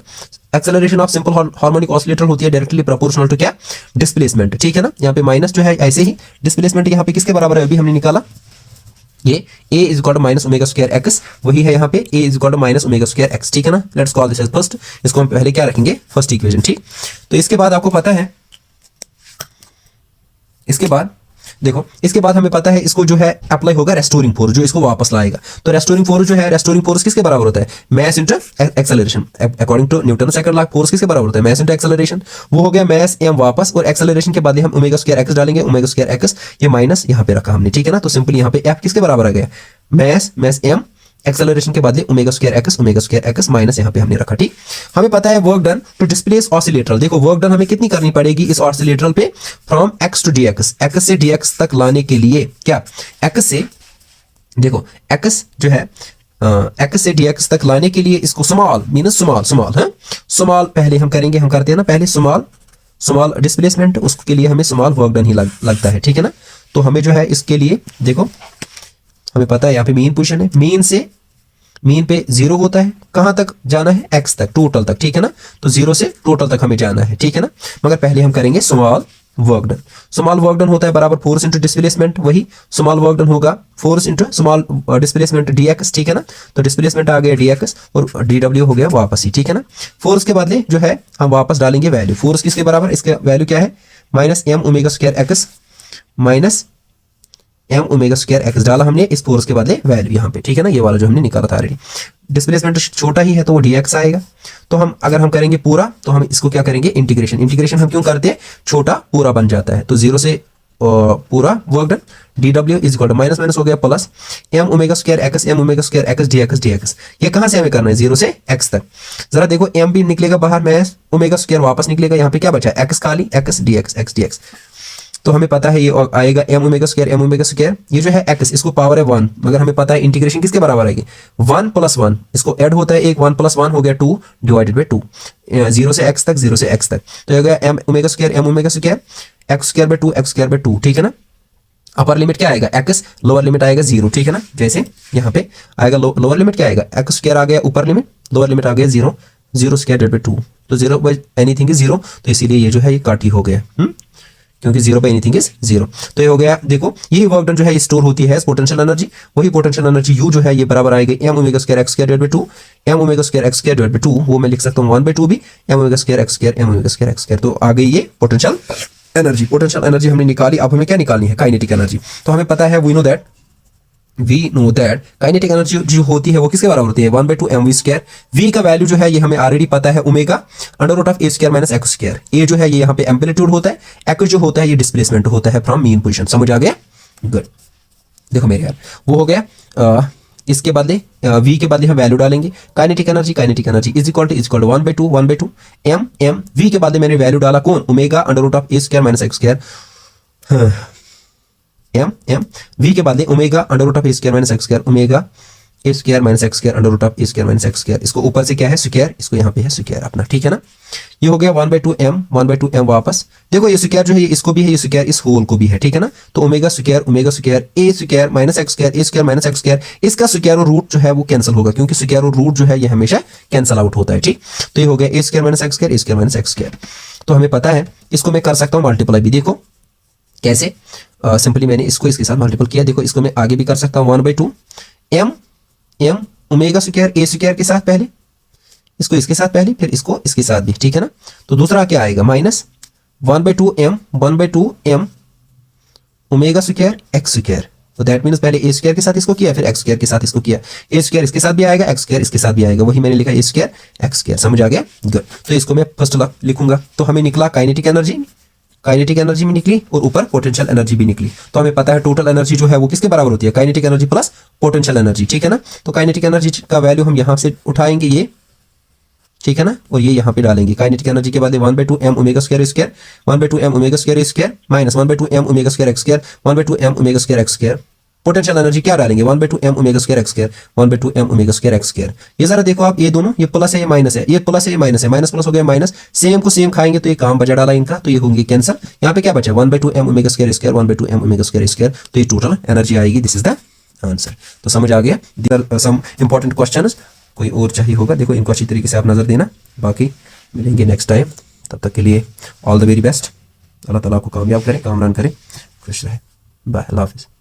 acceleration of simple harmonic oscillator होती है डायरेक्टली प्रोपोर्शनल टू क्या, डिस्प्लेसमेंट, ठीक है ना। यहाँ पे माइनस जो है ऐसे ही डिस्प्लेसमेंट यहाँ पे किसके बराबर है, अभी हमने निकाला, ये a is equal to minus omega square x, वही है यहाँ पे a is equal to minus omega square x, ठीक है ना। Let's call this as first, इसको हम पहले क्या रखेंगे, फर्स्ट इक्वेशन, ठीक। तो इसके बाद आपको पता है, इसके बाद देखो, इसके बाद हमें पता है इसको जो है अप्लाई होगा रेस्टोरिंग फोर्स, जो इसको वापस लाएगा। तो रेस्टोरिंग फोर्स जो है, रेस्टोरिंग फोर्स किसके बराबर होता है, mass into acceleration, according to Newton second law force किसके बराबर होता है, मास इनटू एक्सेलरेशन। वो हो गया मास m वापस, और एक्सेलरेशन के बाद हम ओमेगा स्क्वायर एक्स डालेंगे, ओमेगा स्क्वायर एक्स, ये माइनस यहाँ पे रखा हमने, ठीक है ना। तो सिंपली यहाँ पे f किसके बराबर आ गया, मास m एक्सेलरेशन के बदले ओमेगा स्क्वायर एक्स माइनस यहाँ पे हमने रखा। ठीक, हमें पता है वर्क डन टू डिस्प्लेस ऑसिलेटरल। देखो वर्क डन हमें कितनी करनी पड़ेगी इस ऑसिलेटरल पे, from x to d x, x से डी एक्स तक लाने के लिए क्या, एक्स से, देखो एक्स जो है एक्स से डी एक्स तक लाने के लिए इसको स्मॉल मीनस स्मॉल है, स्मॉल पहले हम करेंगे, हम करते हैं ना पहले स्मॉल डिस्प्लेसमेंट, उसके लिए हमें स्मॉल वर्क डन ही लगता है। ठीक है ना, तो हमें जो है इसके लिए देखो हमें पता है यहाँ पे मीन पोजीशन है, मीन पे 0 होता है, कहां तक जाना है, एक्स तक, टोटल तक। ठीक है ना, तो 0 से टोटल तक हमें जाना है। ठीक है ना, मगर पहले हम करेंगे small work done. Small work done होता है बराबर फोर्स इंटू डिस्प्लेसमेंट, वही स्मॉल वर्क डन होगा force into small displacement dx। ठीक है ना, तो डिस्प्लेसमेंट आ गया dx और dw हो गया वापस ही। ठीक है ना, फोर्स के बदले जो है हम वापस डालेंगे वैल्यू, फोर्स किसके बराबर, इसका वैल्यू क्या है, minus m omega square x, minus m omega square x डाला हमने इस फोर्स के बदले वैल्यू यहाँ पे। ठीक है ना, ये वाला जो हमने निकाला था ऑलरेडी, डिस्प्लेसमेंट छोटा ही है तो वो dx आएगा। तो हम अगर हम करेंगे पूरा तो हम इसको क्या करेंगे, इंटीग्रेशन हम क्यों करते हैं, छोटा पूरा बन जाता है। तो 0 से पूरा work done dw is equal to minus minus हो गया plus m omega square x dx। ये कहां से हमें करना है, 0 से x तक। जरा देखो m भी निकलेगा बाहर, मैं ओमेगा स्क्वायर वापस निकलेगा, यहाँ पे क्या बचा, x खाली, x dx। तो हमें पता है ये आएगा एम ओमेगा स्क्वायर, ये जो है x, इसको पावर है 1, मगर हमें पता है इंटीग्रेशन किसके बराबर आएगी, 1 + 1, इसको ऐड होता है एक, 1 + 1 हो गया 2 डिवाइडेड बाई 2, 0 से x तक, तो हो गया m omega square x square by 2। ठीक है ना, अपर लिमिट क्या आएगा x, लोअर लिमिट आएगा 0। ठीक है ना, जैसे यहाँ पे आएगा लोअर लिमिट क्या आएगा, x स्क्वायर आ गया ऊपर लिमिट, लोअर लिमिट आ गया 0 स्क्वायर डिवाइडेड बाई 2, तो 0 बाई एनीथिंग इज 0, तो इसीलिए ये जो है ये काटी हो गया, क्योंकि 0 बाई एनीथिंग इज 0। तो ये हो गया, देखो यही वर्क डन जो है स्टोर होती है पोटेंशियल एनर्जी, वही पोटेंशियल एनर्जी U जो है ये बराबर आएगी m omega square x square divided by 2, m omega square x square divided by 2, वो मैं लिख सकता हूँ 1/2 भी, m omega square x square m omega square x square. तो आ गई ये पोटेंशियल एनर्जी हमने निकाली। अब हमें क्या निकालनी है, काइनेटिक एनर्जी। तो हमें पता है we know that kinetic energy जो होती है वो किसके बराबर होती है, 1/2 mv स्क्वायर। v का वैल्यू जो है ये हमें ऑलरेडी पता है, omega √a square minus x square. a जो है ये यहाँ पे एम्पलीट्यूड होता है, x जो होता है ये डिस्प्लेसमेंट होता है फ्रॉम मीन पोजीशन। समझ आ गया, गुड। देखो मेरे यार वो हो गया, इसके बदले v के बदले हम वैल्यू डालेंगे, kinetic energy is equal to 1/2 m v के बदले मैंने वैल्यू डाला कौन, omega √a square minus x square, m v के बदले omega √a square minus x square, omega a square minus x square √a square minus x square. इसको ऊपर से क्या है स्क्वायर, इसको यहाँ पे है स्क्वायर अपना। ठीक है ना, ये हो गया 1/2 m वापस। देखो ये स्क्वायर जो है इसको भी है, ये स्क्वायर इस होल को भी है। ठीक है ना, तो omega square a square minus x square, a square minus x square, इसका स्क्वायर और रूट जो है वो कैंसिल होगा, क्योंकि स्क्वायर और रूट जो है ये हमेशा कैंसिल आउट होता है। ठीक, तो ये हो गया a square minus x square, a square minus x square. तो हमें पता है इसको मैं कर सकता हूँ मल्टीप्लाई भी। देखो कैसे, सिंपली मैंने इसको इसके साथ मल्टीपल किया। देखो इसको मैं आगे भी कर सकता हूँ, 1/2 m omega square a square के साथ, पहले इसको इसके साथ पहले, फिर इसको इसके साथ भी। ठीक है ना, तो दूसरा क्या आएगा, minus 1/2 m omega square x square. तो दैट मीन्स पहले a स्क्वायर के साथ इसको किया, फिर x स्क्वायर के साथ इसको किया, a स्क्वायर इसके साथ भी आएगा, x स्क्वायर इसके साथ भी आएगा, वही मैंने लिखा a स्क्वायर x स्क्वायर। समझ आ गया, गुड। तो इसको मैं फर्स्ट लिखूंगा। तो हमें निकला काइनेटिक एनर्जी में निकली और ऊपर पोटेंशियल एनर्जी भी निकली। तो हमें पता है टोटल एनर्जी जो है वो किसके बराबर होती है, kinetic energy plus potential energy. ठीक है ना, तो काइनेटिक एनर्जी का वैल्यू हम यहाँ से उठाएंगे ये, ठीक है ना, और ये यहाँ पे डालेंगे। काइनेटिक एनर्जी के बाद 1/2 m omega square 1/2 m omega square minus 1/2 m omega square x square 1/2 m omega square x square. Potential energy क्या डालेंगे, 1/2 m omega square x square 1/2 m omega square x square. ये जरा देखो आप, ये दोनों, ये प्लस है ये माइनस है, ये प्लस है ये माइनस है, माइनस प्लस हो गया माइनस, सेम को सेम खाएंगे तो ये काम बचा डाला इनका, तो ये होंगे कैंसिल। यहाँ पे क्या बचा, 1/2 m omega square 1/2 m omega square. तो ये टोटल एनर्जी आएगी, दिस इज द आंसर। तो समझ आ गया, there are some important questions, कोई और चाहिए होगा देखो इनको अच्छी तरीके से आप नजर देना। बाकी मिलेंगे नेक्स्ट टाइम, तब तक के लिए ऑल द वेरी बेस्ट। अल्लाह ताला को कामयाब करे, कामरान करे, खुश रहे। बाय, अल्लाह हाफिज़।